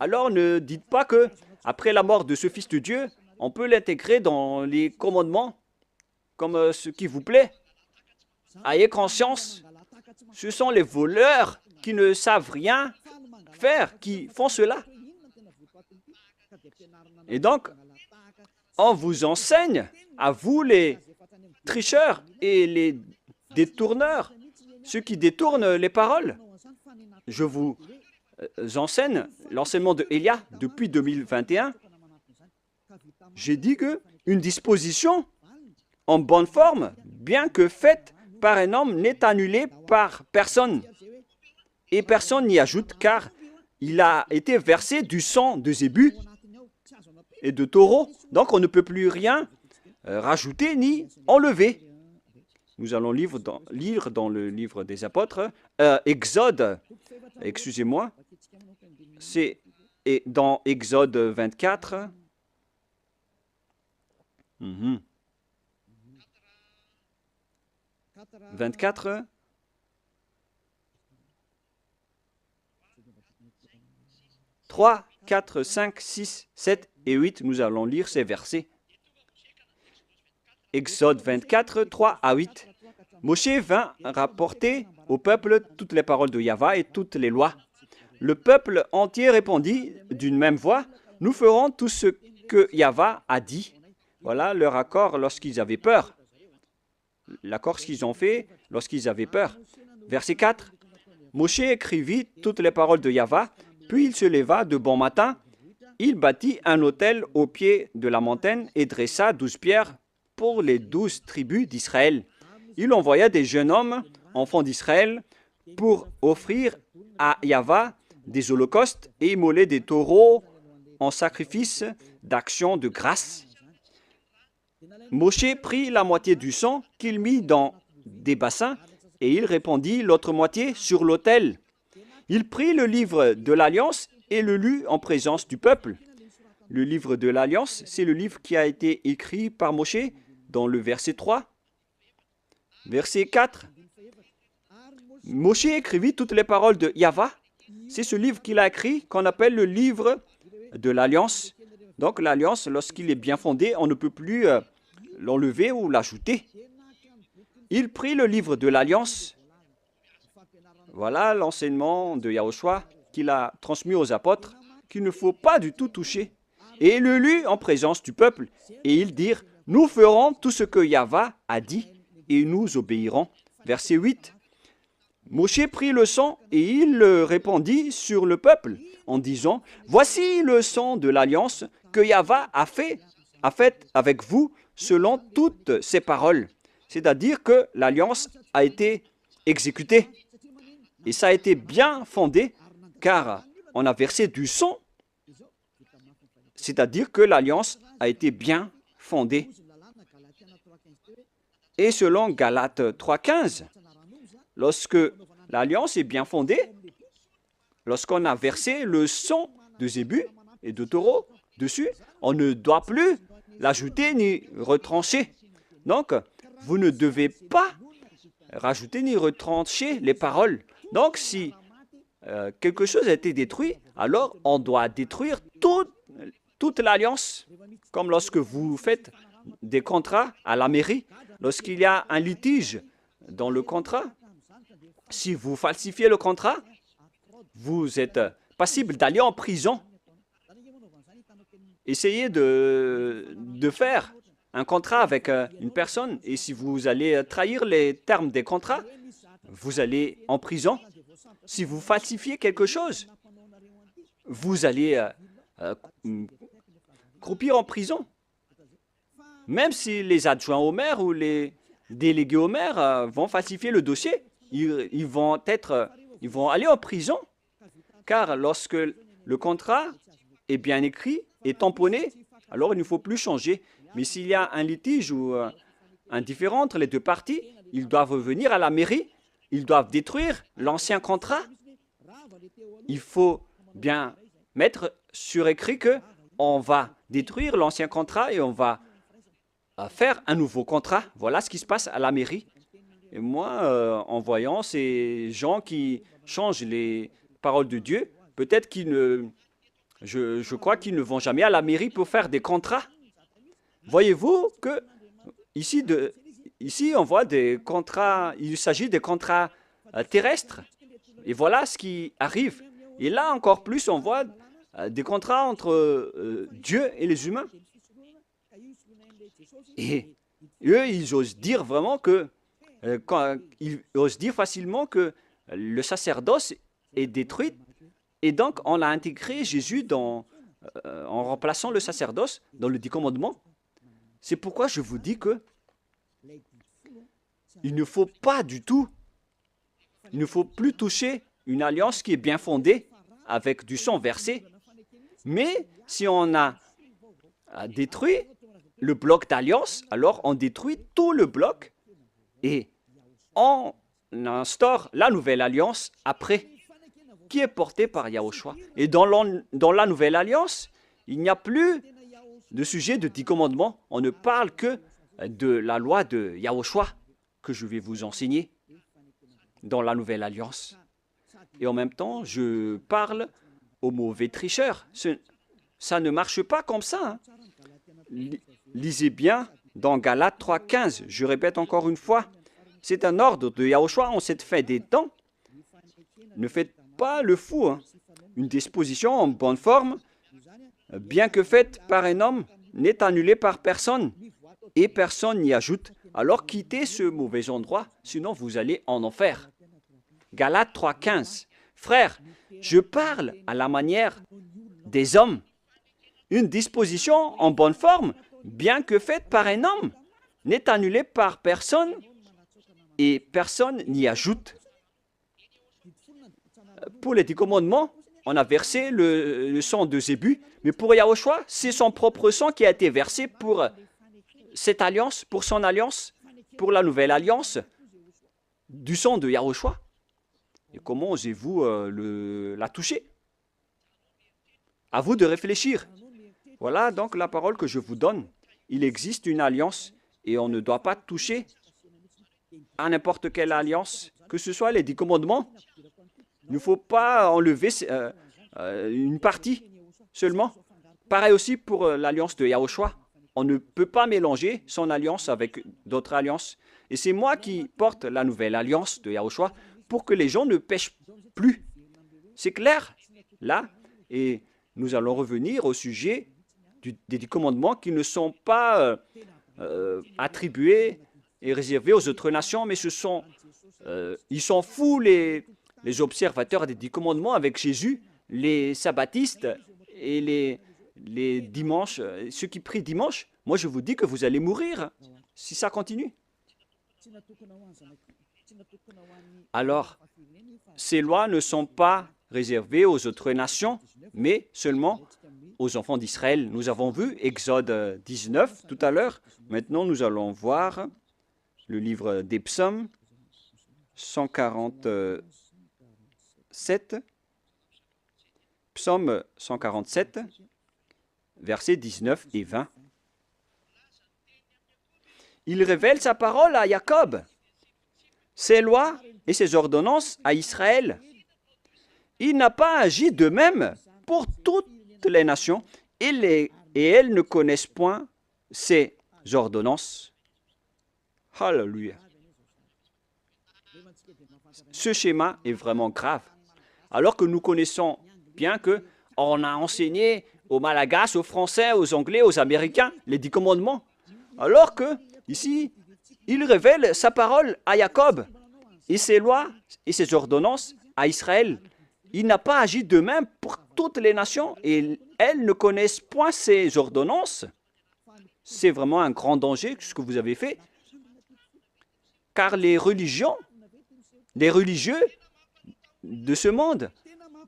Alors, ne dites pas que après la mort de ce Fils de Dieu, on peut l'intégrer dans les commandements comme ce qui vous plaît. Ayez conscience, ce sont les voleurs qui ne savent rien faire, qui font cela. Et donc, on vous enseigne, à vous les tricheurs et les détourneurs, ceux qui détournent les paroles. Je vous enseigne l'enseignement de Élia depuis 2021. J'ai dit qu'une disposition en bonne forme, bien que faite par un homme, n'est annulée par personne. Et personne n'y ajoute, car il a été versé du sang de zébu et de taureau. Donc on ne peut plus rien rajouter ni enlever. Nous allons lire dans le livre des apôtres, Exode, excusez-moi, c'est dans Exode 24. 24. « 3, 4, 5, 6, 7 et 8, nous allons lire ces versets. Exode 24, 3 à 8. Moshe vint rapporter au peuple toutes les paroles de Yahva et toutes les lois. Le peuple entier répondit d'une même voix, « Nous ferons tout ce que Yahva a dit. » Voilà leur accord lorsqu'ils avaient peur. L'accord qu'ils ont fait lorsqu'ils avaient peur. Verset 4. Moshe écrivit toutes les paroles de Yahva, puis il se leva de bon matin il bâtit un autel au pied de la montagne et dressa 12 pierres pour les 12 tribus d'Israël. Il envoya des jeunes hommes, enfants d'Israël, pour offrir à Yahvé des holocaustes et immoler des taureaux en sacrifice d'action de grâce. Moshe prit la moitié du sang qu'il mit dans des bassins et il répandit l'autre moitié sur l'autel. Il prit le livre de l'Alliance et le lut en présence du peuple. Le livre de l'Alliance, c'est le livre qui a été écrit par Moshe dans le verset 3. Verset 4. Moshe écrivit toutes les paroles de Yahvé. C'est ce livre qu'il a écrit qu'on appelle le livre de l'Alliance. Donc l'Alliance, lorsqu'il est bien fondé, on ne peut plus l'enlever ou l'ajouter. Il prit le livre de l'Alliance. Voilà l'enseignement de Yahushua qu'il a transmis aux apôtres, qu'il ne faut pas du tout toucher. Et il le lut en présence du peuple. Et ils dirent, nous ferons tout ce que Yahvé a dit et nous obéirons. Verset 8. Moshe prit le sang et il le répandit sur le peuple en disant, voici le sang de l'alliance que Yahvé a fait avec vous selon toutes ses paroles. C'est-à-dire que l'alliance a été exécutée. Et ça a été bien fondé car on a versé du sang. C'est-à-dire que l'alliance a été bien fondée. Et selon Galates 3,15, lorsque l'alliance est bien fondée, lorsqu'on a versé le sang de zébu et de taureau dessus, on ne doit plus l'ajouter ni retrancher. Donc, vous ne devez pas rajouter ni retrancher les paroles. Donc, si quelque chose a été détruit, alors on doit détruire toute l'alliance. Comme lorsque vous faites des contrats à la mairie, lorsqu'il y a un litige dans le contrat, si vous falsifiez le contrat, vous êtes passible d'aller en prison. Essayez de faire un contrat avec une personne et si vous allez trahir les termes des contrats, vous allez en prison. Si vous falsifiez quelque chose, vous allez croupir en prison. Même si les adjoints au maire ou les délégués au maire vont falsifier le dossier, ils vont aller en prison. Car lorsque le contrat est bien écrit et tamponné, alors il ne faut plus changer. Mais s'il y a un litige ou un différend entre les deux parties, ils doivent venir à la mairie, ils doivent détruire l'ancien contrat. Il faut bien mettre sur écrit qu'on va détruire l'ancien contrat et on va faire un nouveau contrat. Voilà ce qui se passe à la mairie. Et moi, en voyant ces gens qui changent les paroles de Dieu, peut-être qu'ils ne... Je crois qu'ils ne vont jamais à la mairie pour faire des contrats. Voyez-vous que ici, on voit des contrats, il s'agit des contrats terrestres. Et voilà ce qui arrive. Et là, encore plus, on voit des contrats entre Dieu et les humains. Et eux, ils osent dire vraiment que, ils osent dire facilement que le sacerdoce est détruit. Et donc, on a intégré Jésus en remplaçant le sacerdoce dans le 10 commandements. C'est pourquoi je vous dis que il ne faut pas du tout, il ne faut plus toucher une alliance qui est bien fondée avec du sang versé. Mais si on a détruit le bloc d'alliance, alors on détruit tout le bloc et on instaure la nouvelle alliance après, qui est portée par Yahushua. Et dans la nouvelle alliance, il n'y a plus de sujet de 10 commandements. On ne parle que de la loi de Yahushua que je vais vous enseigner dans la nouvelle alliance. Et en même temps, je parle aux mauvais tricheurs. Ça ne marche pas comme ça. Lisez bien dans Galates 3,15. Je répète encore une fois, c'est un ordre de Yahushua en cette fin des temps. Ne faites pas le fou. Une disposition en bonne forme, bien que faite par un homme, n'est annulée par personne et personne n'y ajoute. Alors quittez ce mauvais endroit, sinon vous allez en enfer. Galates 3,15. Frères, je parle à la manière des hommes une disposition en bonne forme, bien que faite par un homme, n'est annulée par personne et personne n'y ajoute. Pour les 10 commandements, on a versé le sang de Zébu, mais pour Yahushua, c'est son propre sang qui a été versé pour cette alliance, pour son alliance, pour la nouvelle alliance, du sang de Yahushua. Et comment osez-vous la toucher? À vous de réfléchir. Voilà donc la parole que je vous donne. Il existe une alliance et on ne doit pas toucher à n'importe quelle alliance, que ce soit les 10 commandements. Il ne faut pas enlever une partie seulement. Pareil aussi pour l'alliance de Yahushua. On ne peut pas mélanger son alliance avec d'autres alliances. Et c'est moi qui porte la nouvelle alliance de Yahushua pour que les gens ne pêchent plus. C'est clair, là. Et nous allons revenir au sujet des 10 commandements qui ne sont pas attribués et réservés aux autres nations, mais ils sont fous les observateurs des 10 commandements avec Jésus, les sabbatistes et les dimanches, ceux qui prient dimanche. Moi, je vous dis que vous allez mourir si ça continue. Alors, ces lois ne sont pas réservées aux autres nations, mais seulement aux enfants d'Israël. Nous avons vu Exode 19 tout à l'heure. Maintenant, nous allons voir le livre des psaumes, 147, psaume 147, versets 19 et 20. Il révèle sa parole à Jacob, ses lois et ses ordonnances à Israël. Il n'a pas agi de même pour toutes les nations, et elles ne connaissent point ses ordonnances. Alléluia. Ce schéma est vraiment grave. Alors que nous connaissons bien qu'on a enseigné aux Malagasy, aux Français, aux Anglais, aux Américains les 10 commandements. Alors que, ici, il révèle sa parole à Jacob et ses lois et ses ordonnances à Israël. Il n'a pas agi de même pour toutes les nations et elles ne connaissent point ses ordonnances. C'est vraiment un grand danger ce que vous avez fait. Car les religieux de ce monde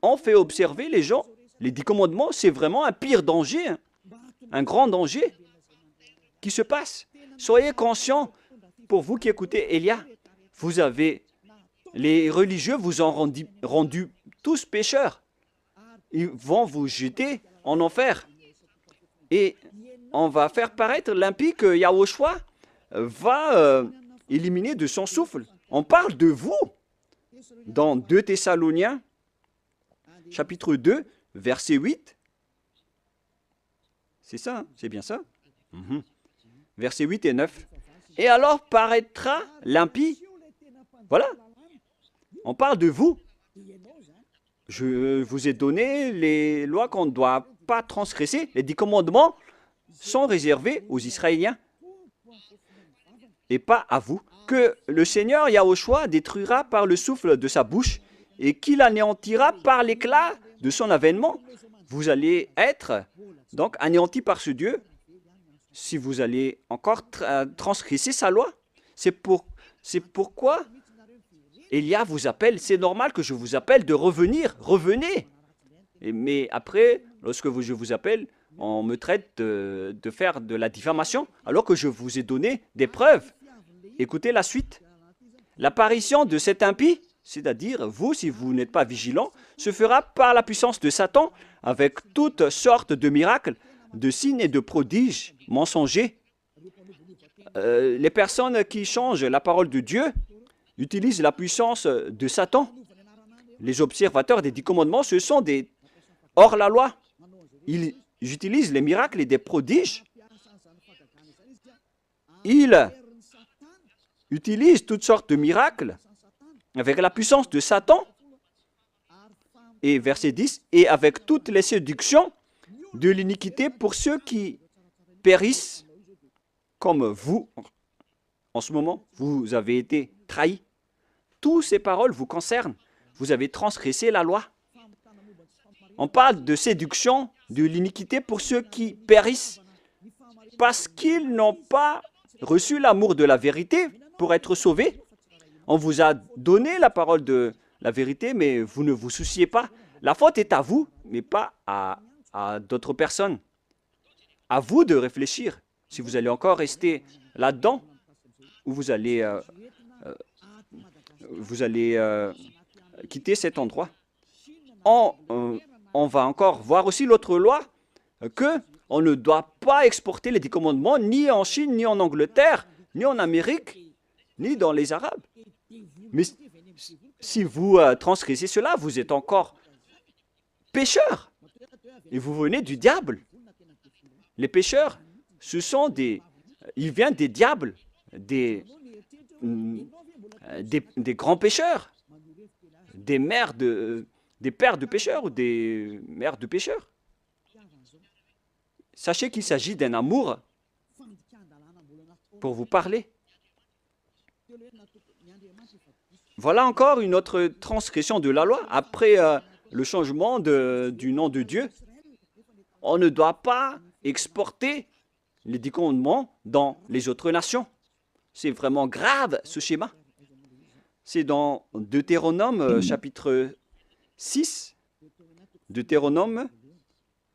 ont fait observer les gens. Les 10 commandements, c'est vraiment un pire danger, un grand danger qui se passe. Soyez conscients, pour vous qui écoutez Elia, les religieux vous ont rendu tous pécheurs. Ils vont vous jeter en enfer. Et on va faire paraître l'impie que Yahushua va éliminer de son souffle. On parle de vous dans 2 Thessaloniciens, chapitre 2, verset 8. C'est ça, c'est bien ça. Versets 8 et 9. Et alors paraîtra l'impie. Voilà. On parle de vous. Je vous ai donné les lois qu'on ne doit pas transgresser. Les 10 commandements sont réservés aux Israéliens et pas à vous. Que le Seigneur Yahushua détruira par le souffle de sa bouche et qu'il anéantira par l'éclat de son avènement. Vous allez être donc anéantis par ce Dieu si vous allez encore transgresser sa loi. C'est pourquoi Elia vous appelle. C'est normal que je vous appelle de revenir. Revenez. Mais après, lorsque je vous appelle, on me traite de faire de la diffamation alors que je vous ai donné des preuves. Écoutez la suite. L'apparition de cet impie, c'est-à-dire vous, si vous n'êtes pas vigilant, se fera par la puissance de Satan avec toutes sortes de miracles, de signes et de prodiges mensongers. Les personnes qui changent la parole de Dieu utilisent la puissance de Satan. Les observateurs des 10 commandements, ce sont des hors-la-loi. Ils utilisent les miracles et des prodiges. Ils utilisent toutes sortes de miracles avec la puissance de Satan. Et verset 10, et avec toutes les séductions de l'iniquité pour ceux qui périssent comme vous. En ce moment, vous avez été trahis. Toutes ces paroles vous concernent. Vous avez transgressé la loi. On parle de séduction de l'iniquité pour ceux qui périssent parce qu'ils n'ont pas reçu l'amour de la vérité pour être sauvés. On vous a donné la parole de la vérité, mais vous ne vous souciez pas. La faute est à vous, mais pas à d'autres personnes. À vous de réfléchir si vous allez encore rester là-dedans ou vous allez quitter cet endroit. On va encore voir aussi l'autre loi que on ne doit pas exporter les 10 commandements ni en Chine, ni en Angleterre, ni en Amérique, ni dans les Arabes. Mais si vous transgressez cela, vous êtes encore pécheurs et vous venez du diable. Les pécheurs, ce sont ils viennent des diables, des grands pécheurs, des pères de pécheurs ou des mères de pécheurs. Sachez qu'il s'agit d'un amour pour vous parler. Voilà encore une autre transgression de la loi. Après le changement du nom de Dieu, on ne doit pas exporter les 10 commandements dans les autres nations. C'est vraiment grave ce schéma. C'est dans Deutéronome chapitre 6, Deutéronome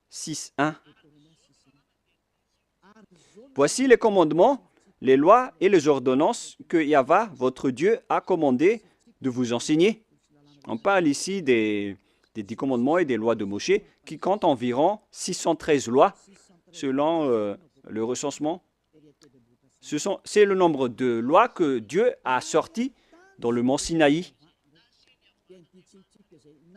6, 1. Voici les commandements, les lois et les ordonnances que Yahva, votre Dieu, a commandé de vous enseigner. On parle ici des 10 commandements et des lois de Moshe qui comptent environ 613 lois selon le recensement. C'est le nombre de lois que Dieu a sorties dans le mont Sinaï.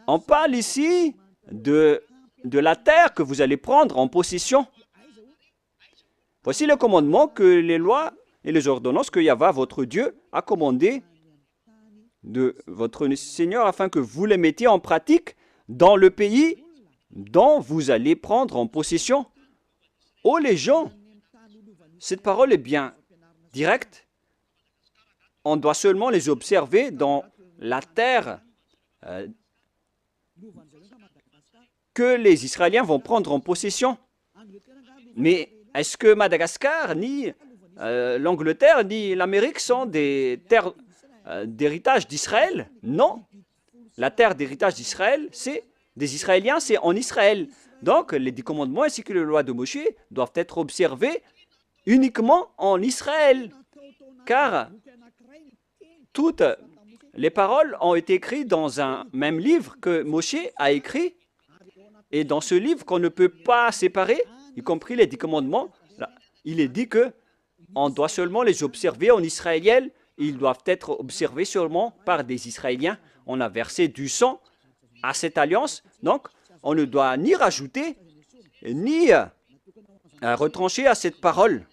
On parle ici de la terre que vous allez prendre en possession. Voici le commandement que les lois et les ordonnances que Yahva, votre Dieu, a commandé de votre Seigneur afin que vous les mettiez en pratique dans le pays dont vous allez prendre en possession. Oh les gens, cette parole est bien directe. On doit seulement les observer dans la terre que les Israéliens vont prendre en possession. Mais est-ce que Madagascar, ni l'Angleterre, ni l'Amérique sont des terres d'héritage d'Israël? Non. La terre d'héritage d'Israël, c'est des Israéliens, c'est en Israël. Donc, les 10 commandements ainsi que les lois de Moshe doivent être observés uniquement en Israël. Car toutes les paroles ont été écrites dans un même livre que Moshe a écrit. Et dans ce livre qu'on ne peut pas séparer, y compris les 10 commandements, là, il est dit que on doit seulement les observer en israélien. Ils doivent être observés seulement par des Israéliens. On a versé du sang à cette alliance. Donc, on ne doit ni rajouter, ni retrancher à cette parole.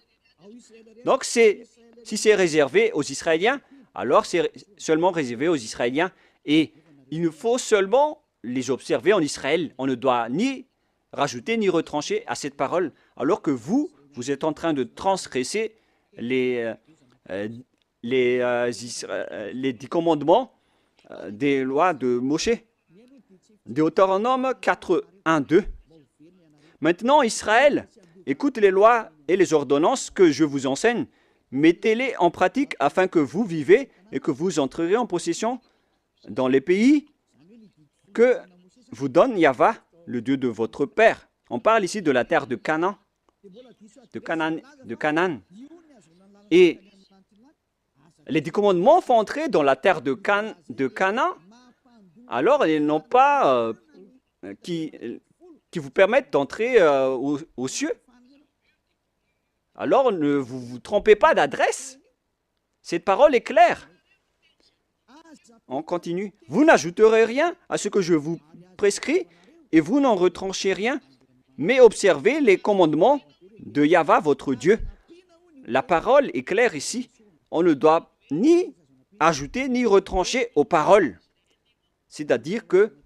Donc, si c'est réservé aux Israéliens, alors c'est seulement réservé aux Israéliens. Et il nous faut seulement les observer en Israël. On ne doit ni rajouter ni retrancher à cette parole, alors que vous êtes en train de transgresser les 10 commandements des lois de Moshe. Deutéronome 4, 1, 2. Maintenant, Israël, écoute les lois et les ordonnances que je vous enseigne. Mettez-les en pratique afin que vous vivez et que vous entrerez en possession dans les pays que vous donne Yahva, le Dieu de votre père. On parle ici de la terre de Canaan, de Canaan. Et les 10 commandements font entrer dans la terre de Canaan. Alors, ils n'ont pas qui vous permettent d'entrer aux cieux. Alors, ne vous trompez pas d'adresse. Cette parole est claire. On continue. Vous n'ajouterez rien à ce que je vous prescris et vous n'en retranchez rien, mais observez les commandements de Yahva, votre Dieu. La parole est claire ici. On ne doit ni ajouter ni retrancher aux paroles. C'est-à-dire que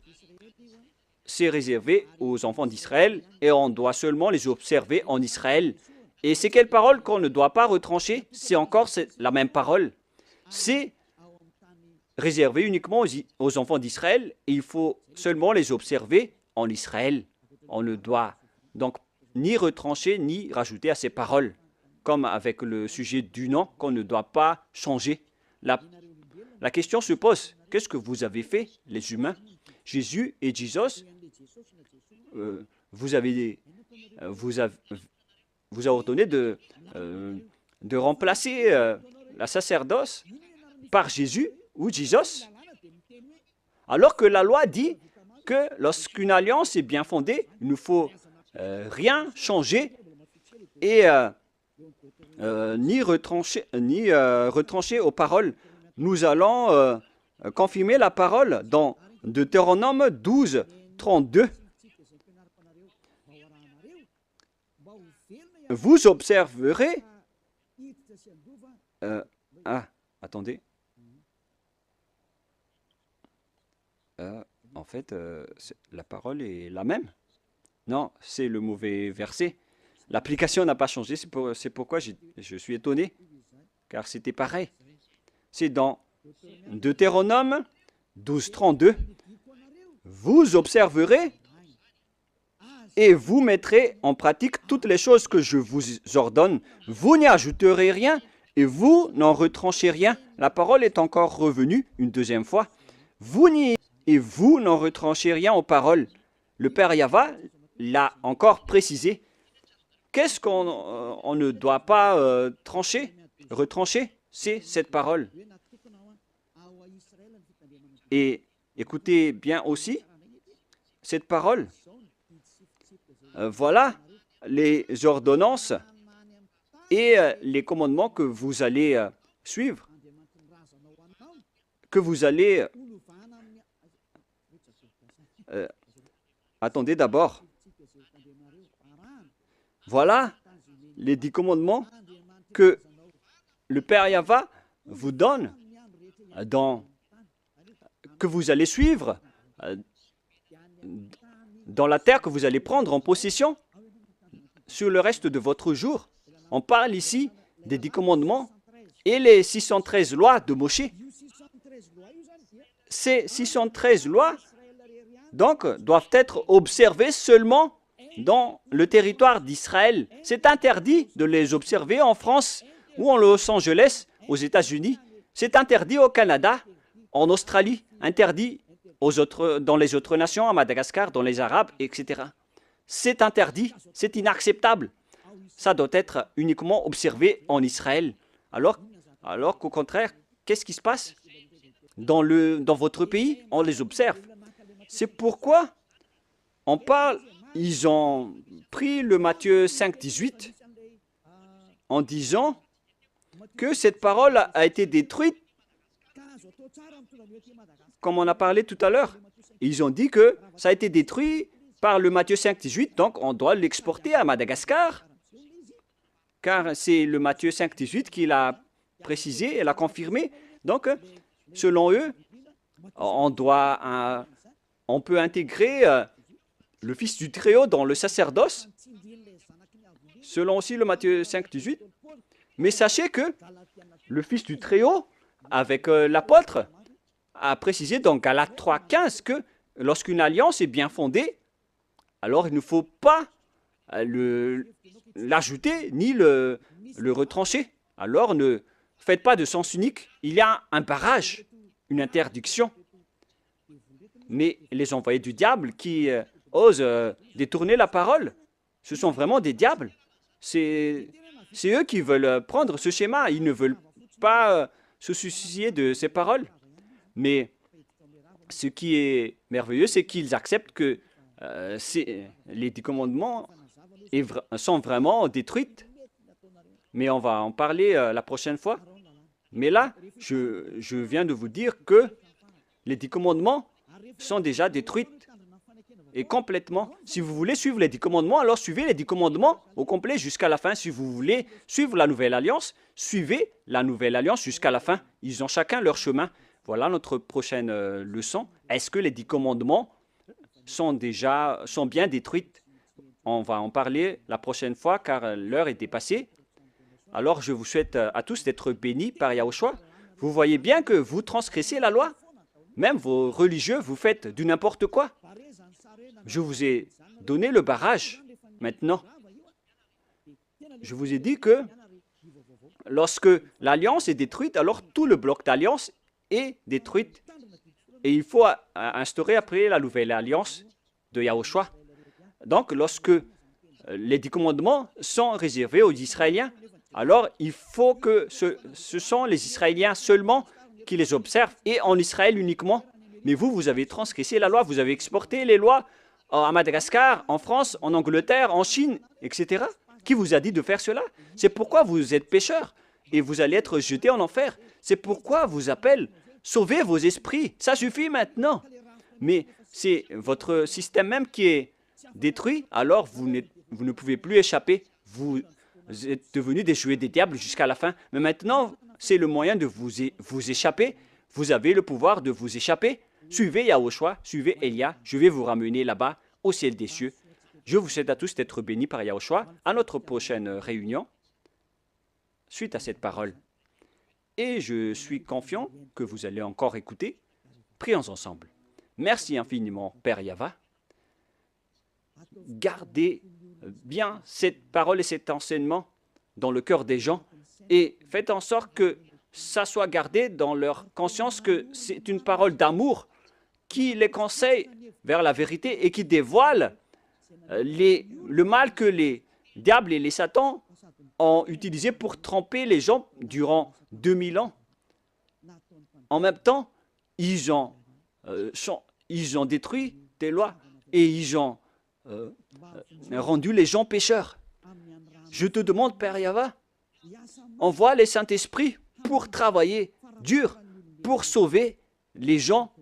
c'est réservé aux enfants d'Israël et on doit seulement les observer en Israël. Et c'est quelle parole qu'on ne doit pas retrancher? C'est encore la même parole. C'est réservé uniquement aux enfants d'Israël et il faut seulement les observer en Israël. On ne doit Donc, ni retrancher, ni rajouter à ces paroles, comme avec le sujet du nom qu'on ne doit pas changer. La question se pose, qu'est-ce que vous avez fait, les humains? Jésus et Jesus, vous avez ordonné de remplacer la sacerdoce par Jésus ou Jesus, alors que la loi dit que lorsqu'une alliance est bien fondée, il ne faut rien changer et ni retrancher aux paroles. Nous allons confirmer la parole dans Deutéronome 12, 32. Vous observerez... attendez. En fait, la parole est la même. Non, c'est le mauvais verset. L'application n'a pas changé, c'est pourquoi je suis étonné, car c'était pareil. C'est dans Deutéronome 12, 32. Vous observerez et vous mettrez en pratique toutes les choses que je vous ordonne. Vous n'y ajouterez rien et vous n'en retranchez rien. La parole est encore revenue une deuxième fois. Vous n'en retranchez rien aux paroles. Le Père Yahva l'a encore précisé. Qu'est-ce qu'on ne doit pas retrancher? C'est cette parole. Et écoutez bien aussi cette parole. Voilà les ordonnances et les commandements que vous allez suivre, que vous allez... attendez d'abord. Voilà les 10 commandements que le Père Yahva vous donne, que vous allez suivre dans la terre que vous allez prendre en possession sur le reste de votre jour. On parle ici des 10 commandements et les 613 lois de Moshe. Ces 613 lois, donc, doivent être observées seulement dans le territoire d'Israël. C'est interdit de les observer en France ou en Los Angeles, aux États-Unis. C'est interdit au Canada, en Australie, interdit dans les autres nations, à Madagascar, dans les Arabes, etc. C'est interdit, c'est inacceptable. Ça doit être uniquement observé en Israël. Alors qu'au contraire, qu'est-ce qui se passe? Dans votre pays, on les observe. C'est pourquoi on parle, ils ont pris le Matthieu 5, 18 en disant que cette parole a été détruite, comme on a parlé tout à l'heure. Ils ont dit que ça a été détruit par le Matthieu 5, 18, donc on doit l'exporter à Madagascar, car c'est le Matthieu 5, 18 qui l'a précisé et l'a confirmé. Donc, selon eux, on peut intégrer le Fils du Très-Haut dans le sacerdoce, selon aussi le Matthieu 5, 18. Mais sachez que le Fils du Très-Haut, avec l'apôtre, a précisé dans Galates 3, 15 que lorsqu'une alliance est bien fondée, alors il ne faut pas l'ajouter ni le retrancher. Alors ne faites pas de sens unique. Il y a un barrage, une interdiction. Mais les envoyés du diable qui osent détourner la parole, ce sont vraiment des diables. C'est eux qui veulent prendre ce schéma. Ils ne veulent pas se soucier de ces paroles. Mais ce qui est merveilleux, c'est qu'ils acceptent que les 10 commandements sont vraiment détruits. Mais on va en parler la prochaine fois. Mais là, je viens de vous dire que les 10 commandements sont déjà détruits et complètement. Si vous voulez suivre les 10 commandements, alors suivez les 10 commandements au complet jusqu'à la fin. Si vous voulez suivre la nouvelle alliance, suivez la nouvelle alliance jusqu'à la fin. Ils ont chacun leur chemin. Voilà notre prochaine leçon. Est-ce que les 10 commandements sont bien détruits? On va en parler la prochaine fois car l'heure est dépassée. Alors je vous souhaite à tous d'être bénis par Yahushua. Vous voyez bien que vous transgressez la loi. Même vos religieux, vous faites du n'importe quoi. Je vous ai donné le barrage. Maintenant, je vous ai dit que lorsque l'alliance est détruite, alors tout le bloc d'alliance est détruit. Et il faut instaurer après la nouvelle alliance de Yahushua. Donc, lorsque les 10 commandements sont réservés aux Israéliens, alors il faut que ce sont les Israéliens seulement qui les observent et en Israël uniquement. Mais vous, vous avez transgressé la loi, vous avez exporté les lois à Madagascar, en France, en Angleterre, en Chine, etc. Qui vous a dit de faire cela? C'est pourquoi vous êtes pécheurs et vous allez être jetés en enfer. C'est pourquoi vous appelle, sauvez vos esprits, ça suffit maintenant. Mais c'est votre système même qui est détruit, alors vous ne pouvez plus échapper. Vous êtes devenus des jouets des diables jusqu'à la fin. Mais maintenant, c'est le moyen de vous échapper. Vous avez le pouvoir de vous échapper. Suivez Yahushua, suivez Elia. Je vais vous ramener là-bas, au ciel des cieux. Je vous souhaite à tous d'être bénis par Yahushua. À notre prochaine réunion, suite à cette parole. Et je suis confiant que vous allez encore écouter. Prions ensemble. Merci infiniment, Père Yahva. Gardez bien cette parole et cet enseignement dans le cœur des gens et faites en sorte que ça soit gardé dans leur conscience que c'est une parole d'amour qui les conseille vers la vérité et qui dévoile le mal que les diables et les satans ont utilisé pour tromper les gens durant 2000 ans. En même temps, ils ont détruit tes lois et ils ont rendu les gens pécheurs. Je te demande, Père Yahva, envoie les Saint-Esprits pour travailler dur, pour sauver les gens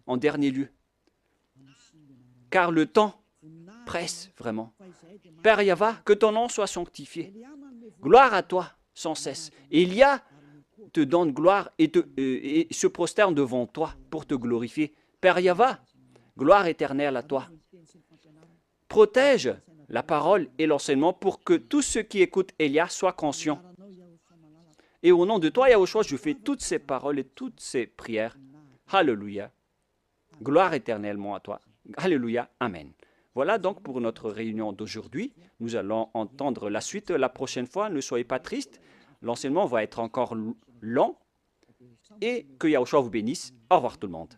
en dernier lieu. Car le temps presse vraiment. Père Yahva, que ton nom soit sanctifié. Gloire à toi sans cesse. Élia te donne gloire et se prosterne devant toi pour te glorifier. Père Yahva, gloire éternelle à toi. Protège la parole et l'enseignement pour que tous ceux qui écoutent Elia soient conscients. Et au nom de toi, Yahushua, je fais toutes ces paroles et toutes ces prières. Alléluia. Gloire éternellement à toi. Alléluia. Amen. Voilà donc pour notre réunion d'aujourd'hui. Nous allons entendre la suite la prochaine fois. Ne soyez pas tristes. L'enseignement va être encore long. Et que Yahushua vous bénisse. Au revoir tout le monde.